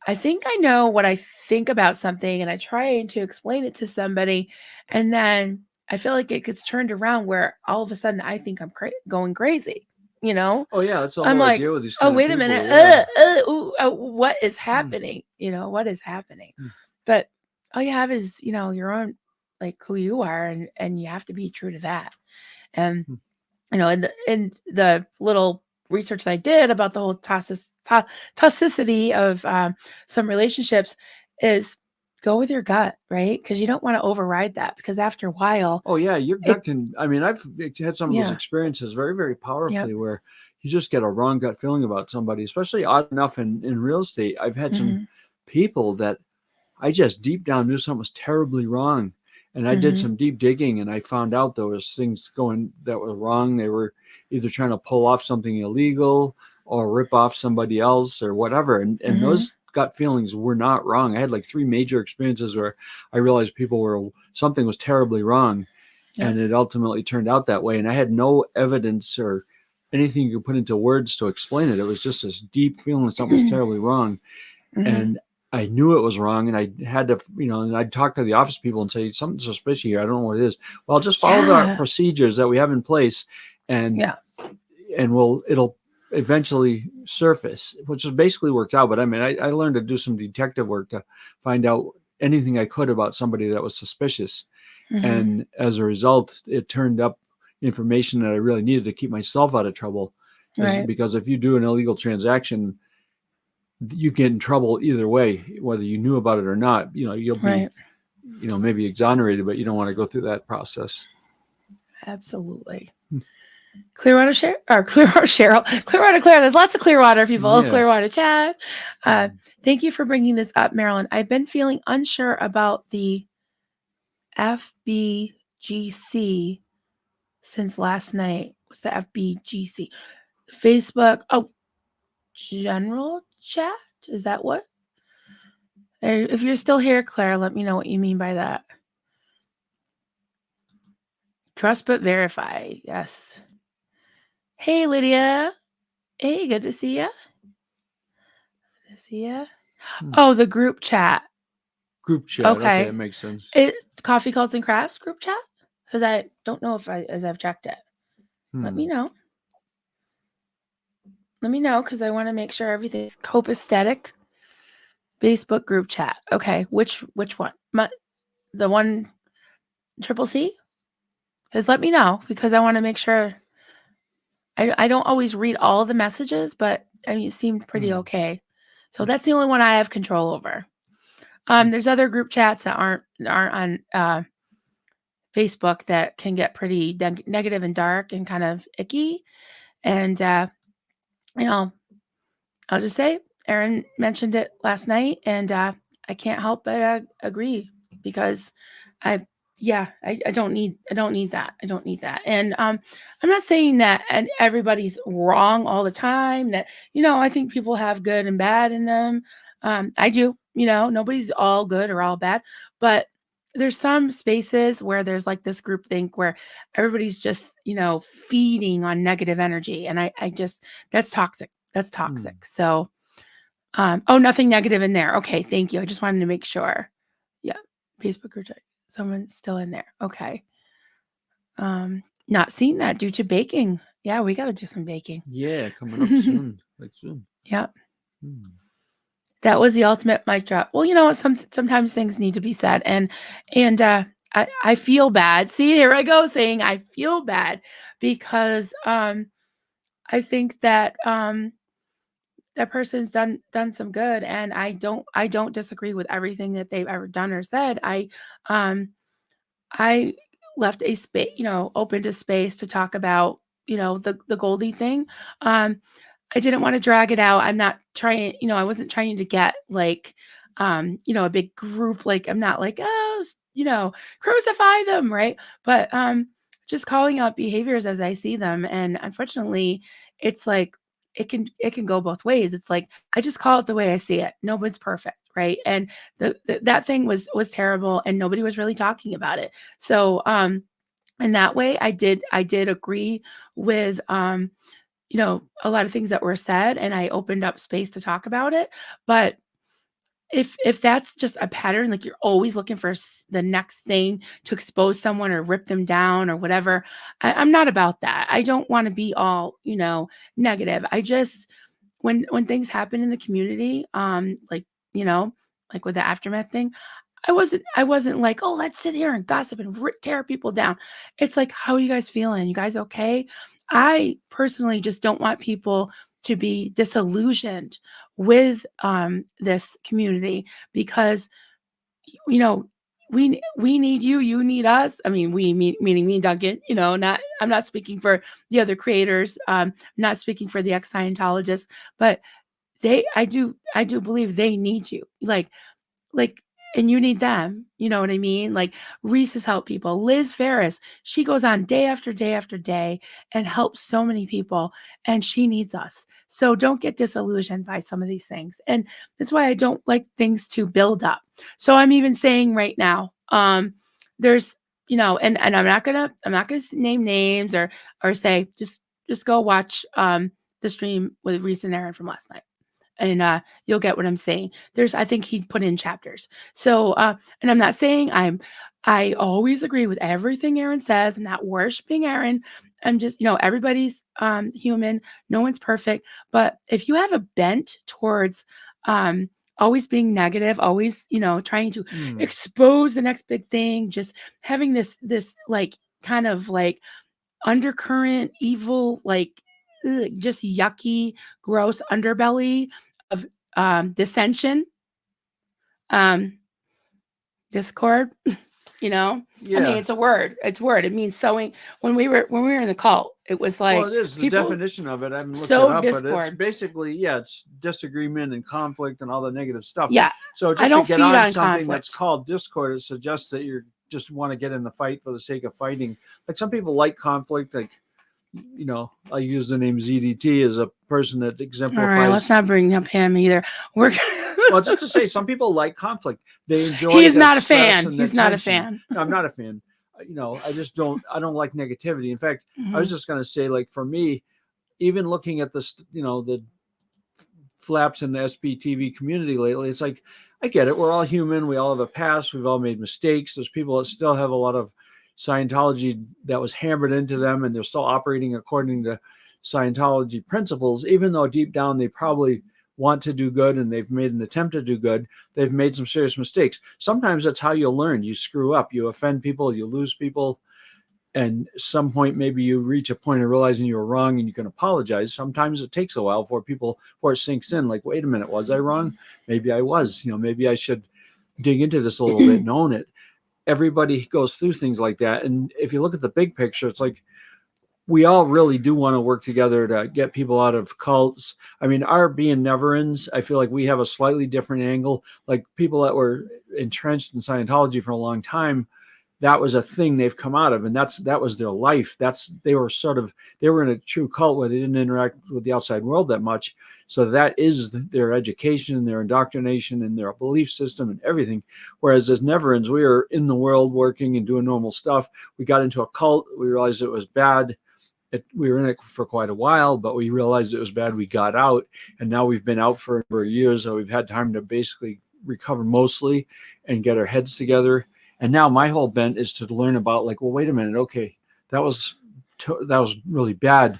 I think I know what I think about something and I try to explain it to somebody and then I feel like it gets turned around where all of a sudden I think I'm going crazy. Oh yeah, that's the whole I'm like, idea with these. Oh, wait a minute. Yeah. What is happening? What is happening? But all you have is, your own, like who you are, and you have to be true to that. And in the little research that I did about the whole toxicity of some relationships is go with your gut, right? Because you don't want to override that because after a while. Oh yeah, your gut can. I mean, I've had some of those experiences very, very powerfully where you just get a wrong gut feeling about somebody, especially odd enough in real estate. I've had some people that I just deep down knew something was terribly wrong. And I did some deep digging and I found out there was things going that were wrong. They were either trying to pull off something illegal or rip off somebody else or whatever. And those gut feelings were not wrong. I had like 3 major experiences where I realized something was terribly wrong. And it ultimately turned out that way. And I had no evidence or anything you could put into words to explain it. It was just this deep feeling something was terribly wrong. And I knew it was wrong. And I had to, and I'd talk to the office people and say, something's suspicious here. I don't know what it is. Well, just follow the procedures that we have in place and it'll eventually surface, which has basically worked out. But I mean, I learned to do some detective work to find out anything I could about somebody that was suspicious. And as a result, it turned up information that I really needed to keep myself out of trouble. Because if you do an illegal transaction, you get in trouble either way, whether you knew about it or not. You'll be, maybe exonerated, but you don't want to go through that process. Absolutely. Clearwater Cheryl. Clearwater Claire. There's lots of Clearwater people. Yeah. Clearwater Chad. Thank you for bringing this up, Marilyn. I've been feeling unsure about the FBGC since last night. What's the FBGC? Facebook. Oh, general chat? Is that what? If you're still here, Claire, let me know what you mean by that. Trust but verify. Yes. Hey, Lydia. Hey, good to see you. Good to see you. Oh, the group chat. Group chat. Okay, that makes sense. Coffee Cults and Crafts group chat? Because I don't know if I've checked it. Let me know. Let me know, because I want to make sure everything's copacetic. Facebook group chat. Okay, which one? The one triple C? Because let me know, because I want to make sure. I don't always read all the messages, but I mean, it seemed pretty okay. So that's the only one I have control over. There's other group chats that aren't on Facebook that can get pretty negative and dark and kind of icky. And I'll just say, Aaron mentioned it last night, and I can't help but agree, because I don't need that. I don't need that. And I'm not saying that and everybody's wrong all the time. That, I think people have good and bad in them. I do. Nobody's all good or all bad, but there's some spaces where there's like this group think where everybody's just, feeding on negative energy. And I just, that's toxic. That's toxic. So, nothing negative in there. Okay. Thank you. I just wanted to make sure. Yeah. Facebook reject. Someone's still in there. Okay. Not seeing that due to baking. Yeah. We got to do some baking. Yeah. Coming up soon. Like soon. Yeah. That was the ultimate mic drop. Well, sometimes things need to be said, and I feel bad. See, here I go saying I feel bad, because I think that that person's done some good, and I don't disagree with everything that they've ever done or said. I left a space, opened a space to talk about, the Goldie thing. I didn't want to drag it out. I'm not trying, I wasn't trying to get like, a big group. Like, I'm not like, crucify them. Right. But, just calling out behaviors as I see them. And unfortunately, it's like, it can go both ways. It's like, I just call it the way I see it. Nobody's perfect. Right. And that thing was terrible, and nobody was really talking about it. So, in that way, I did agree with, a lot of things that were said, and I opened up space to talk about it. But if that's just a pattern, like you're always looking for the next thing to expose someone or rip them down or whatever, I'm not about that. I don't want to be all, negative. I just, when things happen in the community, like, like with the aftermath thing, I wasn't like, oh, let's sit here and gossip and tear people down. It's like, how are you guys feeling? You guys okay? I personally just don't want people to be disillusioned with this community, because, we need you, you need us. I mean, meaning me, Duncan, I'm not speaking for the other creators, not speaking for the ex-Scientologists, but I do believe they need you. Like, and you need them. You know what I mean? Like, Reese has helped people. Liz Ferris, she goes on day after day after day and helps so many people, and she needs us. So don't get disillusioned by some of these things. And that's why I don't like things to build up. So I'm even saying right now, there's, and I'm not gonna name names or say, just go watch the stream with Reese and Aaron from last night, and you'll get what I'm saying. I think he put in chapters. So, and I'm not saying I always agree with everything Aaron says. I'm not worshiping Aaron. I'm just, everybody's human. No one's perfect. But if you have a bent towards always being negative, always, trying to expose the next big thing, just having this like kind of like undercurrent, evil, like just yucky, gross underbelly of dissension, discord. Yeah. I mean, it's a word. It means sowing. When we were in the cult, it was like, well, it is the definition of it. I haven't looked it up, discord. But it's basically, it's disagreement and conflict and all the negative stuff. Yeah. So just to get on something that's called discord, it suggests that you just want to get in the fight for the sake of fighting. Like, some people like conflict. Like, I use the name ZDT as a person that exemplifies. All right, let's not bring up him either. We're well, just to say, some people like conflict. They enjoy. He's not a fan. He's not a fan. No, I'm not a fan. I just don't. I don't like negativity. In fact, I was just going to say, like, for me, even looking at this, the flaps in the SBTV community lately, it's like, I get it. We're all human. We all have a past. We've all made mistakes. There's people that still have a lot of, Scientology that was hammered into them, and they're still operating according to Scientology principles, even though deep down they probably want to do good and they've made an attempt to do good. They've made some serious mistakes. Sometimes that's how you learn. You screw up, you offend people, you lose people. And at some point, maybe you reach a point of realizing you were wrong and you can apologize. Sometimes it takes a while before it sinks in. Like, wait a minute, was I wrong? Maybe I was. Maybe I should dig into this a little bit and own it. Everybody goes through things like that. And if you look at the big picture, it's like we all really do want to work together to get people out of cults. I mean, our being never-ends, I feel like we have a slightly different angle. Like people that were entrenched in Scientology for a long time, that was a thing they've come out of, and that was their life. They were in a true cult where they didn't interact with the outside world that much. So that is their education and their indoctrination and their belief system and everything. Whereas as never-ends, we were in the world working and doing normal stuff. We got into a cult. We realized it was bad. We were in it for quite a while, but we realized it was bad. We got out, and now we've been out for a number of years. So we've had time to basically recover mostly and get our heads together. And now my whole bent is to learn about, like, well, wait a minute. Okay, that was really bad,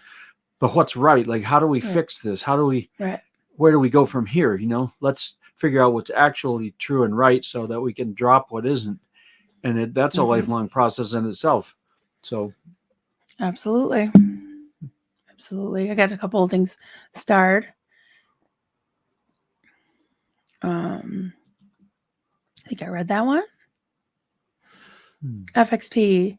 but what's right? Like, how do we fix this? Where do we go from here? Let's figure out what's actually true and right so that we can drop what isn't. And that's a lifelong process in itself. So. Absolutely. I got a couple of things starred. I think I read that one. FXP,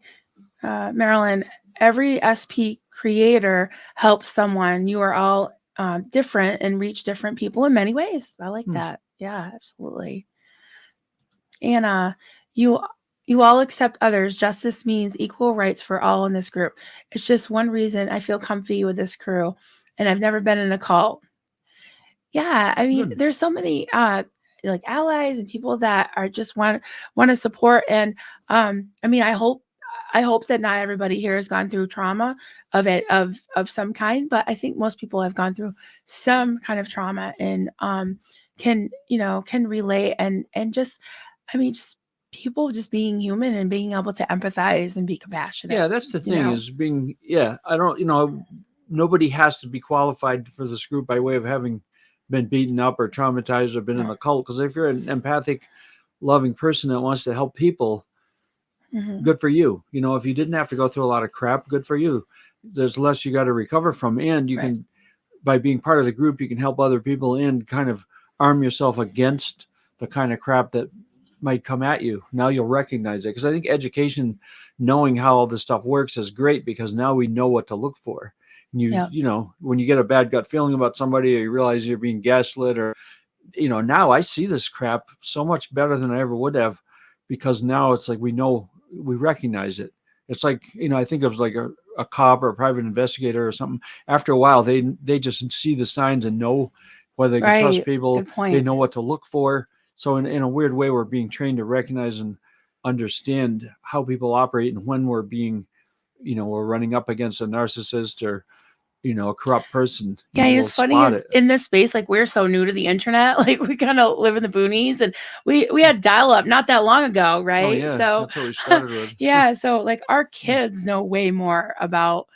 Marilyn, every SP creator helps someone. You are all different and reach different people in many ways. I like that. Yeah, absolutely. Anna, you all accept others. Justice means equal rights for all in this group. It's just one reason I feel comfy with this crew, and I've never been in a cult. Yeah, I mean, there's so many like allies and people that are just want to support. And I mean, I hope that not everybody here has gone through trauma of some kind, but I think most people have gone through some kind of trauma and can relate and just, I mean, just people just being human and being able to empathize and be compassionate. Yeah, that's the thing is being, I don't, nobody has to be qualified for this group by way of having been beaten up or traumatized or been in a cult. Because if you're an empathic, loving person that wants to help people, good for you. If you didn't have to go through a lot of crap, good for you. There's less you got to recover from. And you can, by being part of the group, you can help other people and kind of arm yourself against the kind of crap that might come at you. Now you'll recognize it. Because I think education, knowing how all this stuff works is great because now we know what to look for. When you get a bad gut feeling about somebody or you realize you're being gaslit or, now I see this crap so much better than I ever would have because now it's like we recognize it. It's like, I think of like a cop or a private investigator or something. After a while, they just see the signs and know whether they can trust people. They know what to look for. So in a weird way, we're being trained to recognize and understand how people operate and when we're being, we're running up against a narcissist or, a corrupt person. Yeah, it's funny is in this space, like we're so new to the internet, like we kind of live in the boonies and we had dial up not that long ago, right? Oh, yeah. So that's what we started with. Yeah, so like our kids know way more about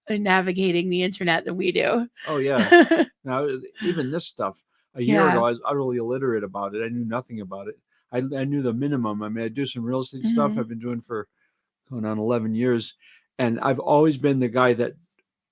navigating the internet than we do. Oh yeah. Now even this stuff a year ago I was utterly illiterate about it. I knew nothing about it. I knew the minimum. I mean, I do some real estate stuff I've been doing for going on 11 years, and I've always been the guy that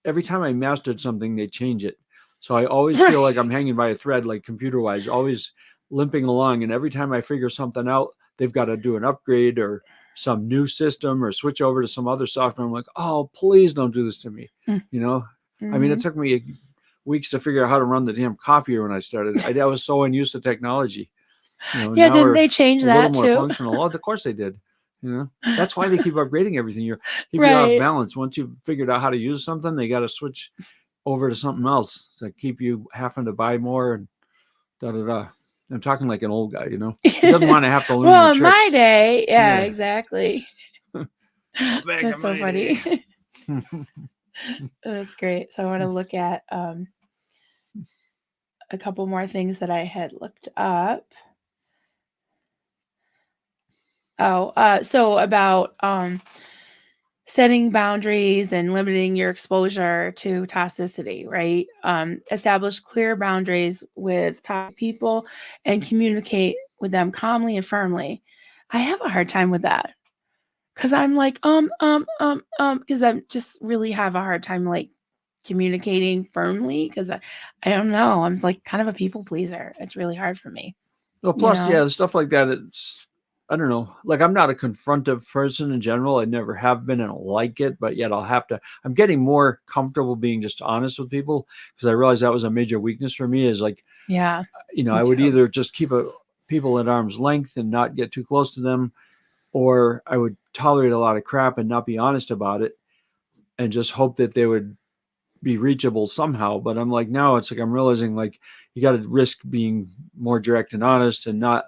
every time I mastered something, they change it. So I always feel like I'm hanging by a thread, like computer-wise, always limping along. And every time I figure something out, they've got to do an upgrade or some new system or switch over to some other software. I'm like, oh, please don't do this to me. I mean, it took me weeks to figure out how to run the damn copier when I started. I was so unused to technology. Yeah, didn't they change that too? A little more functional. Oh, of course they did. That's why they keep upgrading everything. You're off balance. Once you've figured out how to use something, they got to switch over to something else to keep you having to buy more and da da da. I'm talking like an old guy, He doesn't want to have to learn well, new tricks. My day, yeah. Exactly. That's so funny. That's great. So I want to look at a couple more things that I had looked up. So about setting boundaries and limiting your exposure to toxicity, right? Establish clear boundaries with toxic people and communicate with them calmly and firmly. I have a hard time with that because I'm like, because I just really have a hard time like communicating firmly because I don't know. I'm like kind of a people pleaser. It's really hard for me, Well, you plus, know? yeah, stuff like that. I don't know. Like, I'm not a confrontive person in general. I never have been. I don't like it, but yet I'm getting more comfortable being just honest with people because I realized that was a major weakness for me is like, Yeah, me I would too. either just keep people at arm's length and not get too close to them, or I would tolerate a lot of crap and not be honest about it and just hope that they would be reachable somehow. But I'm like, now it's like I'm realizing like you got to risk being more direct and honest and not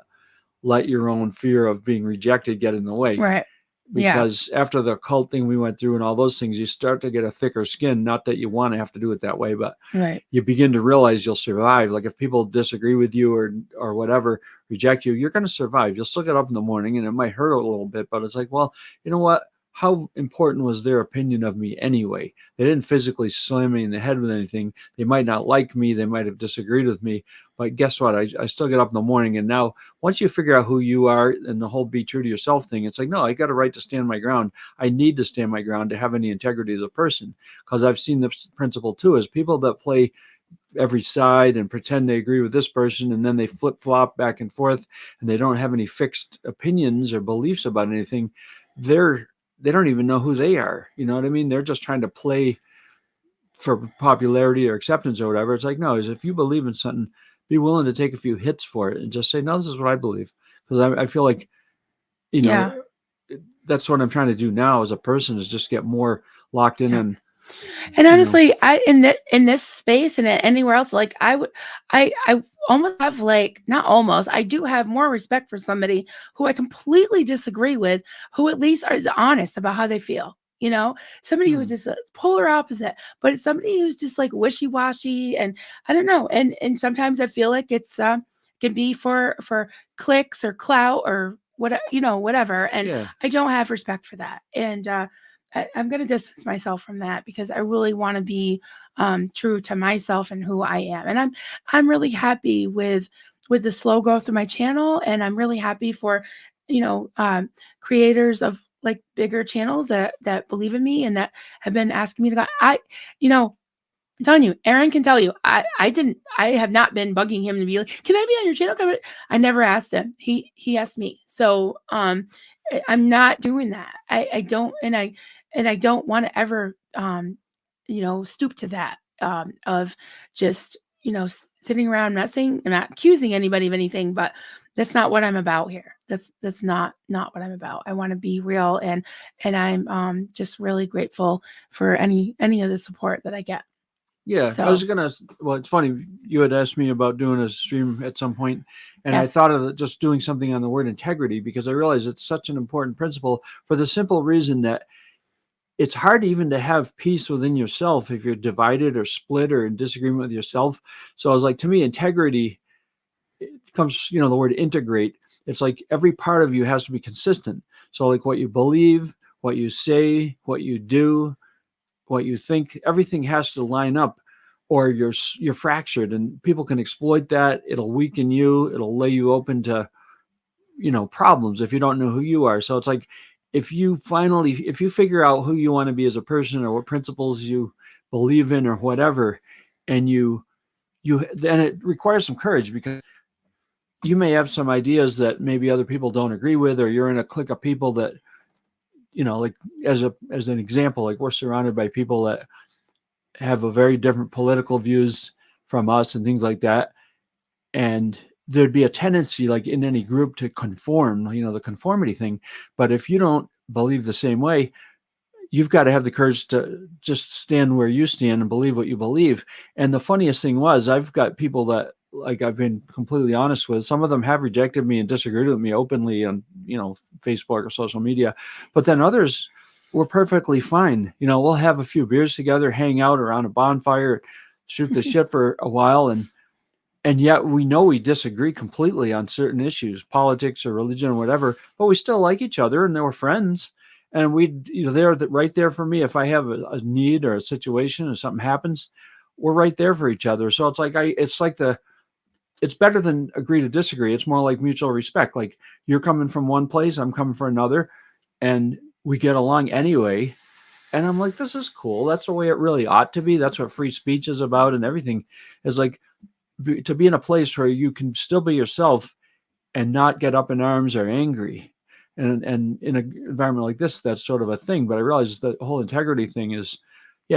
let your own fear of being rejected get in the way. Right. Yeah. Because after the cult thing we went through and all those things, you start to get a thicker skin. Not that you want to have to do it that way, but Right. you begin to realize you'll survive. Like if people disagree with you or whatever, reject you, you're going to survive. You'll still get up in the morning and it might hurt a little bit, but it's like, well, you know what? How important was their opinion of me anyway? They didn't physically slam me in the head with anything. They might not like me. They might have disagreed with me. But guess what? I still get up in the morning. And now, once you figure out who you are and the whole be true to yourself thing, it's like, no, I got a right to stand my ground. I need to stand my ground to have any integrity as a person. Because I've seen this principle too, is people that play every side and pretend they agree with this person and then they flip flop back and forth and they don't have any fixed opinions or beliefs about anything. They don't even know who they are. You know what I mean? They're just trying to play for popularity or acceptance or whatever. It's like, no, is if you believe in something, be willing to take a few hits for it and just say, no, this is what I believe. Because I feel like, you Yeah. know, that's what I'm trying to do now as a person is just get more locked in Yeah. on, And you know, honestly, in this space and anywhere else, like I almost have like not almost, I do have more respect for somebody who I completely disagree with, who at least is honest about how they feel. You know, somebody who's just a polar opposite, but it's somebody who's just like wishy washy, and I don't know. And sometimes I feel like it's can be for clicks or clout or what whatever, and yeah. I don't have respect for that, and I'm going to distance myself from that because I really want to be true to myself and who I am. And I'm really happy with the slow growth of my channel, and I'm really happy for creators of like bigger channels that believe in me and that have been asking me to go. You know, I'm telling you, Aaron can tell you, I have not been bugging him to be like, can I be on your channel? I never asked him. He asked me. So, I'm not doing that. I don't, and I don't want to ever, stoop to that, of just, sitting around, not saying, not accusing anybody of anything, but that's not what I'm about here. That's not what I'm about. I want to be real. And I'm, just really grateful for any of the support that I get. Yeah, I was So, gonna. Well, it's funny. You had asked me about doing a stream at some point, and I yes. thought of just doing something on the word integrity because I realize it's such an important principle for the simple reason that it's hard even to have peace within yourself if you're divided or split or in disagreement with yourself. So I was like, to me, integrity it comes, the word integrate. It's like every part of you has to be consistent. So like what you believe, what you say, what you do, what you think, everything has to line up or you're fractured and people can exploit that. It'll weaken you. It'll lay you open to, problems if you don't know who you are. So it's like if you figure out who you want to be as a person or what principles you believe in or whatever, and you then it requires some courage because you may have some ideas that maybe other people don't agree with, or you're in a clique of people that, like as an example, like we're surrounded by people that have a very different political views from us and things like that. And there'd be a tendency like in any group to conform, the conformity thing. But if you don't believe the same way, you've got to have the courage to just stand where you stand and believe what you believe. And the funniest thing was I've got people that like I've been completely honest with. Some of them have rejected me and disagreed with me openly on, Facebook or social media. But then others were perfectly fine. We'll have a few beers together, hang out around a bonfire, shoot the shit for a while. And yet we know we disagree completely on certain issues, politics or religion or whatever, but we still like each other and they were friends. and they're right there for me. If I have a need or a situation or something happens, we're right there for each other. So it's better than agree to disagree. It's more like mutual respect. Like you're coming from one place, I'm coming from another, and we get along anyway. And I'm like, this is cool. That's the way it really ought to be. That's what free speech is about, and everything is like to be in a place where you can still be yourself and not get up in arms or angry. And in an environment like this, that's sort of a thing. But I realize the whole integrity thing is,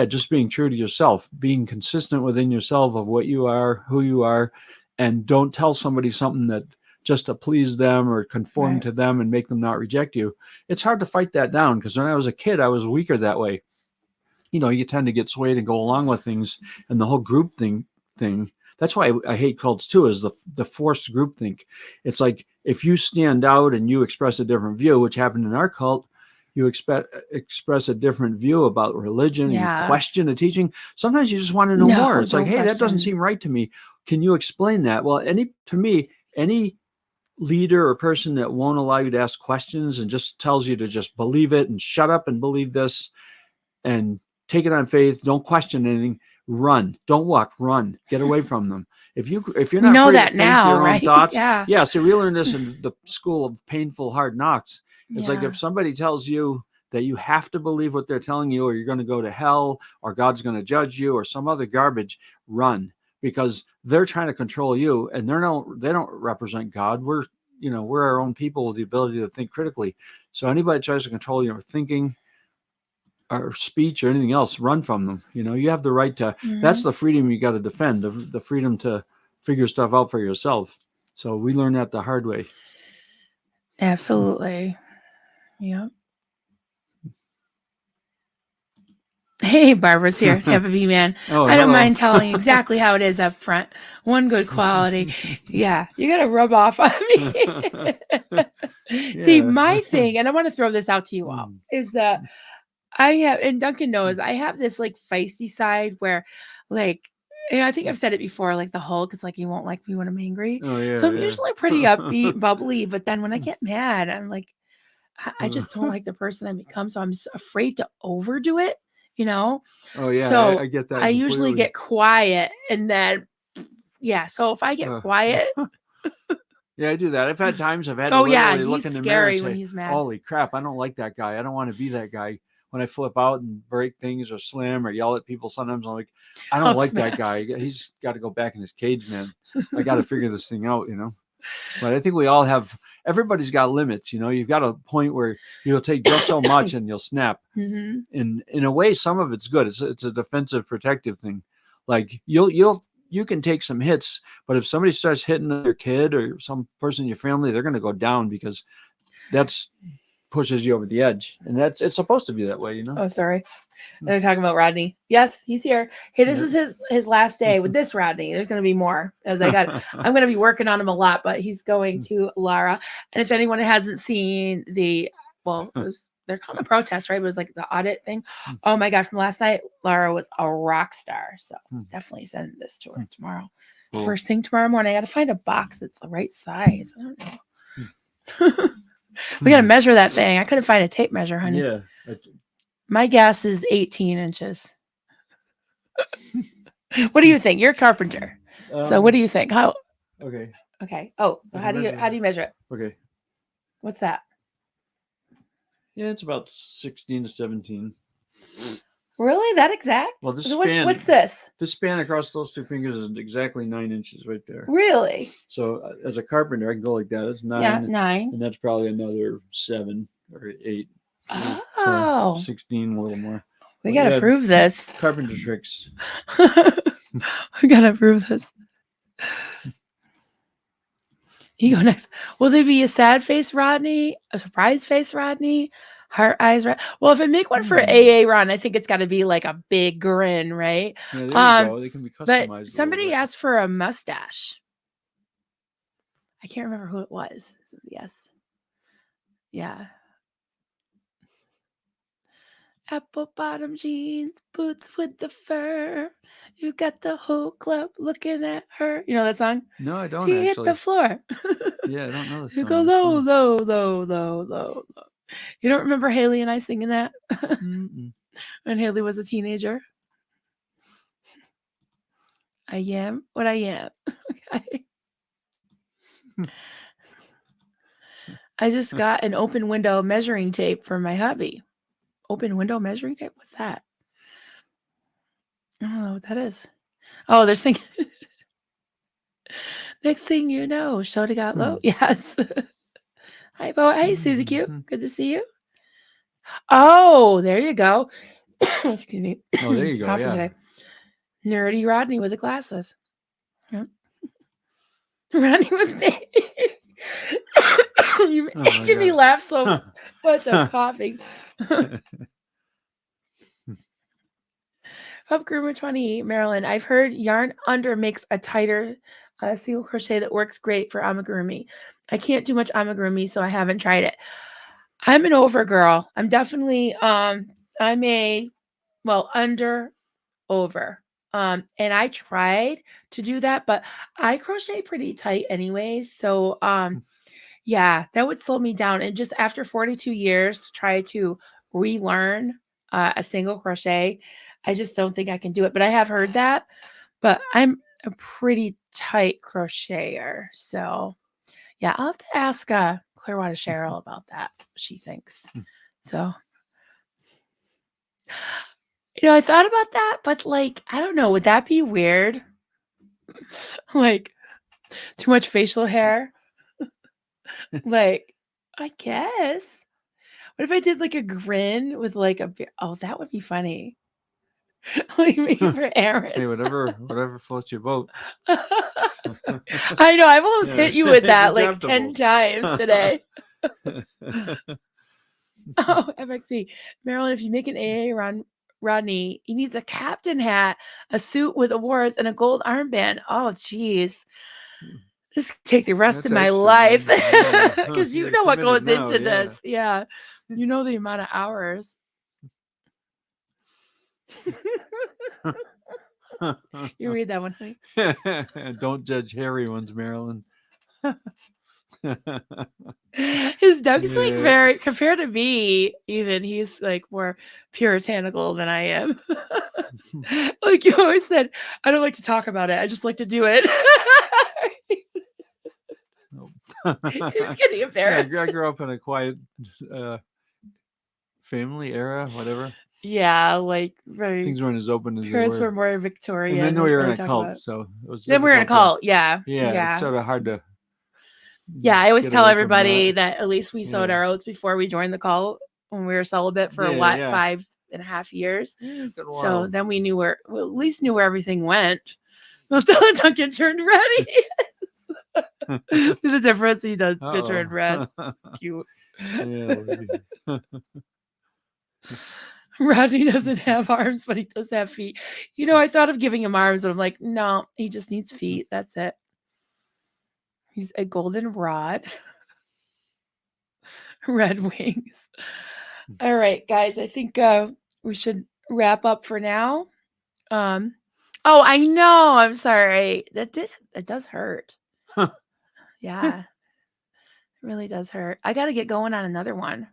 just being true to yourself, being consistent within yourself of what you are, who you are, and don't tell somebody something that just to please them or conform to them and make them not reject you. It's hard to fight that down, because when I was a kid, I was weaker that way. You tend to get swayed and go along with things, and the whole group thing. That's why I hate cults too, is the forced group think. It's like if you stand out and you express a different view, which happened in our cult, you express a different view about religion, and you question the teaching. Sometimes you just want to know more. It's like, hey, that doesn't seem right to me. Can you explain that? Well, any leader or person that won't allow you to ask questions and just tells you to just believe it and shut up and believe this and take it on faith, don't question anything, run. Don't walk, run. Get away from them. If you're not free to think your own thoughts, so we learned this in the school of painful hard knocks. It's like if somebody tells you that you have to believe what they're telling you, or you're going to go to hell, or God's going to judge you, or some other garbage, run, because they're trying to control you, and they don't represent God. We're our own people with the ability to think critically. So anybody tries to control your thinking or speech or anything else, run from them. You have the right to. That's the freedom you got to defend. The freedom to figure stuff out for yourself. So we learned that the hard way. Absolutely. Yep. Hey, Barbara's here, Tampa B man. I don't mind telling you exactly how it is up front. One good quality. Yeah, you got to rub off on me. See, my thing, and I want to throw this out to you all, is that I have, and Duncan knows, I have this like feisty side where like, I think I've said it before, like the Hulk is like, you won't like me when I'm angry. So I'm usually pretty upbeat, bubbly, but then when I get mad, I'm like, I just don't like the person I become. So I'm afraid to overdo it, Oh yeah. So I get that. I usually get quiet, and then, so if I get quiet. Yeah, I do that. I've had times I've had to literally look in the mirror and say, when he's mad. Holy crap, I don't like that guy. I don't want to be that guy. When I flip out and break things or slam or yell at people, sometimes I'm like, I don't like that guy. He's got to go back in his cage, man. I got to figure this thing out, But I think we all have, everybody's got limits, You've got a point where you'll take just so much and you'll snap. And in a way, some of it's good. It's a defensive, protective thing. Like you can take some hits, but if somebody starts hitting your kid or some person in your family, they're going to go down, because that's pushes you over the edge, and it's supposed to be that way, Oh, sorry, they're talking about Rodney. Yes, he's here. Hey, this is his last day with this Rodney. There's going to be more, as I'm going to be working on him a lot, but he's going to Lara. And if anyone hasn't seen they're calling a protest, right? It was like the audit thing. Oh my God, from last night, Lara was a rock star. So definitely send this to her tomorrow. Cool. First thing tomorrow morning, I got to find a box that's the right size. I don't know. We got to measure that thing. I couldn't find a tape measure, honey. Yeah. My guess is 18 inches. What do you think? You're a carpenter. So what do you think? How? Okay. Oh, so how do you measure it? Okay. What's that? Yeah, it's about 16 to 17. Really? That exact? Well, the span. What's this? The span across those two fingers is exactly 9 inches right there. Really? So as a carpenter, I can go like that. It's 9. Yeah, 9. And that's probably another 7 or 8. Oh. So 16, a little more. We got to prove this. Carpenter tricks. We got to prove this. You go next. Will there be a sad face Rodney? A surprise face Rodney? Heart eyes, right? Well, if I make one for AA Ron, I think it's got to be like a big grin, right? Yeah, there you go. They can be customized. But somebody asked for a mustache. I can't remember who it was. Somebody asked. Yeah. Apple bottom jeans, boots with the fur. You got the whole club looking at her. You know that song? No, I don't. She hit the floor. Yeah, I don't know that You song. go low, low, low, low, low, low. You don't remember Haley and I singing that? When Haley was a teenager? I am what I am. Okay. I just got an open window measuring tape from my hubby. Open window measuring tape? What's that? I don't know what that is. Oh, they're singing. Next thing you know, Shota got low. Yes. Hi, Bo. Hey, Susie Q. Good to see you. Oh, there you go. Excuse me. Oh, there you go. Yeah. Today. Nerdy Rodney with the glasses. Yep. Rodney with me. You're making me laugh so much. I'm coughing. Pup Gromer 20, Maryland. I've heard yarn under makes a tighter single crochet that works great for amigurumi. I can't do much amigurumi, so I haven't tried it. I'm an over girl. I'm definitely I'm a under over. And I tried to do that, but I crochet pretty tight anyways. So yeah, that would slow me down. And just after 42 years to try to relearn a single crochet, I just don't think I can do it. But I have heard that. But I'm a pretty tight crocheter. So yeah, I'll have to ask Clearwater Cheryl about that. What she thinks. So I thought about that, but like, I don't know. Would that be weird? Like, too much facial hair? Like, I guess. What if I did like a grin with like oh, that would be funny. Like me for Aaron. Hey, whatever floats your boat. I know. I've almost hit you with that like 10 times today. Oh, FXP. Marilyn, if you make an AA run, Rodney, he needs a captain hat, a suit with awards, and a gold armband. Oh, geez. Just take the rest of my life because you know what goes into this. Yeah. You know the amount of hours. You read that one, honey. Don't judge hairy ones, Marilyn. His Doug's like very, compared to me, even he's like more puritanical than I am. Like you always said, I don't like to talk about it. I just like to do it. He's getting embarrassed. Yeah, I grew up in a quiet family era, whatever. Yeah, like things weren't as open as parents were more Victorian. And then we were in a cult, so it was. Then we were in a cult, yeah. It's sort of hard to. Yeah, I always tell everybody that at least we sowed our oats before we joined the cult when we were celibate for 5.5 years. So then we knew at least knew where everything went. Until Duncan turned red. The difference, he does turn red. Cute. Yeah. Rodney doesn't have arms, but he does have feet. I thought of giving him arms, but I'm like, no, he just needs feet. That's it. He's a golden rod. Red wings. All right, guys. I think we should wrap up for now. Oh, I know. I'm sorry. It does hurt. Yeah. It really does hurt. I got to get going on another one.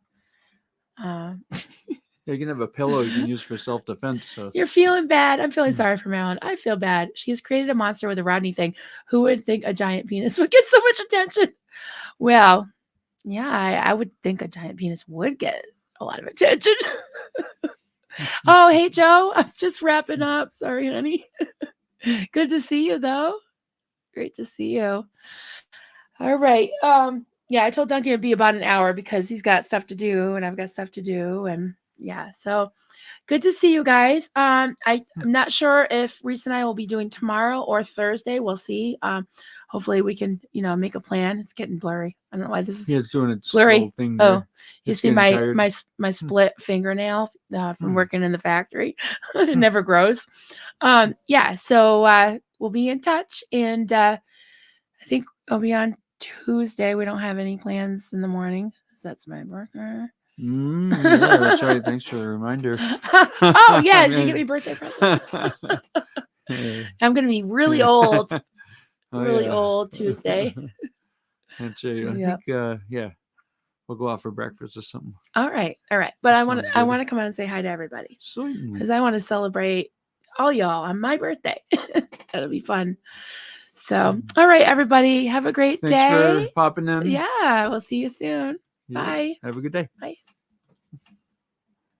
You can have a pillow you can use for self-defense. So you're feeling bad. I'm feeling sorry for Marilyn. I feel bad. She has created a monster with a Rodney thing. Who would think a giant penis would get so much attention? Well, yeah, I would think a giant penis would get a lot of attention. Oh, hey, Joe. I'm just wrapping up. Sorry, honey. Good to see you, though. Great to see you. All right. Yeah, I told Duncan it'd be about an hour because he's got stuff to do and I've got stuff to do. And yeah, so good to see you guys. I'm not sure if Reese and I will be doing tomorrow or Thursday. We'll see. Hopefully we can, make a plan. It's getting blurry. I don't know why this is it's doing its blurry. Thing there. You see my split fingernail from working in the factory. It never grows. Yeah, so we'll be in touch. And I think I'll be on Tuesday. We don't have any plans in the morning because that's my birthday. Yeah, that's right. Thanks for the reminder. Oh yeah, did you get me birthday present? I'm gonna be really old. Old Tuesday. That's right. I think we'll go out for breakfast or something. All right. But I want to come out and say hi to everybody. Certainly. Because I want to celebrate all y'all on my birthday. That'll be fun. So, all right, everybody, have a great day. Thanks for popping in. Yeah, we'll see you soon. Bye. Have a good day. Bye.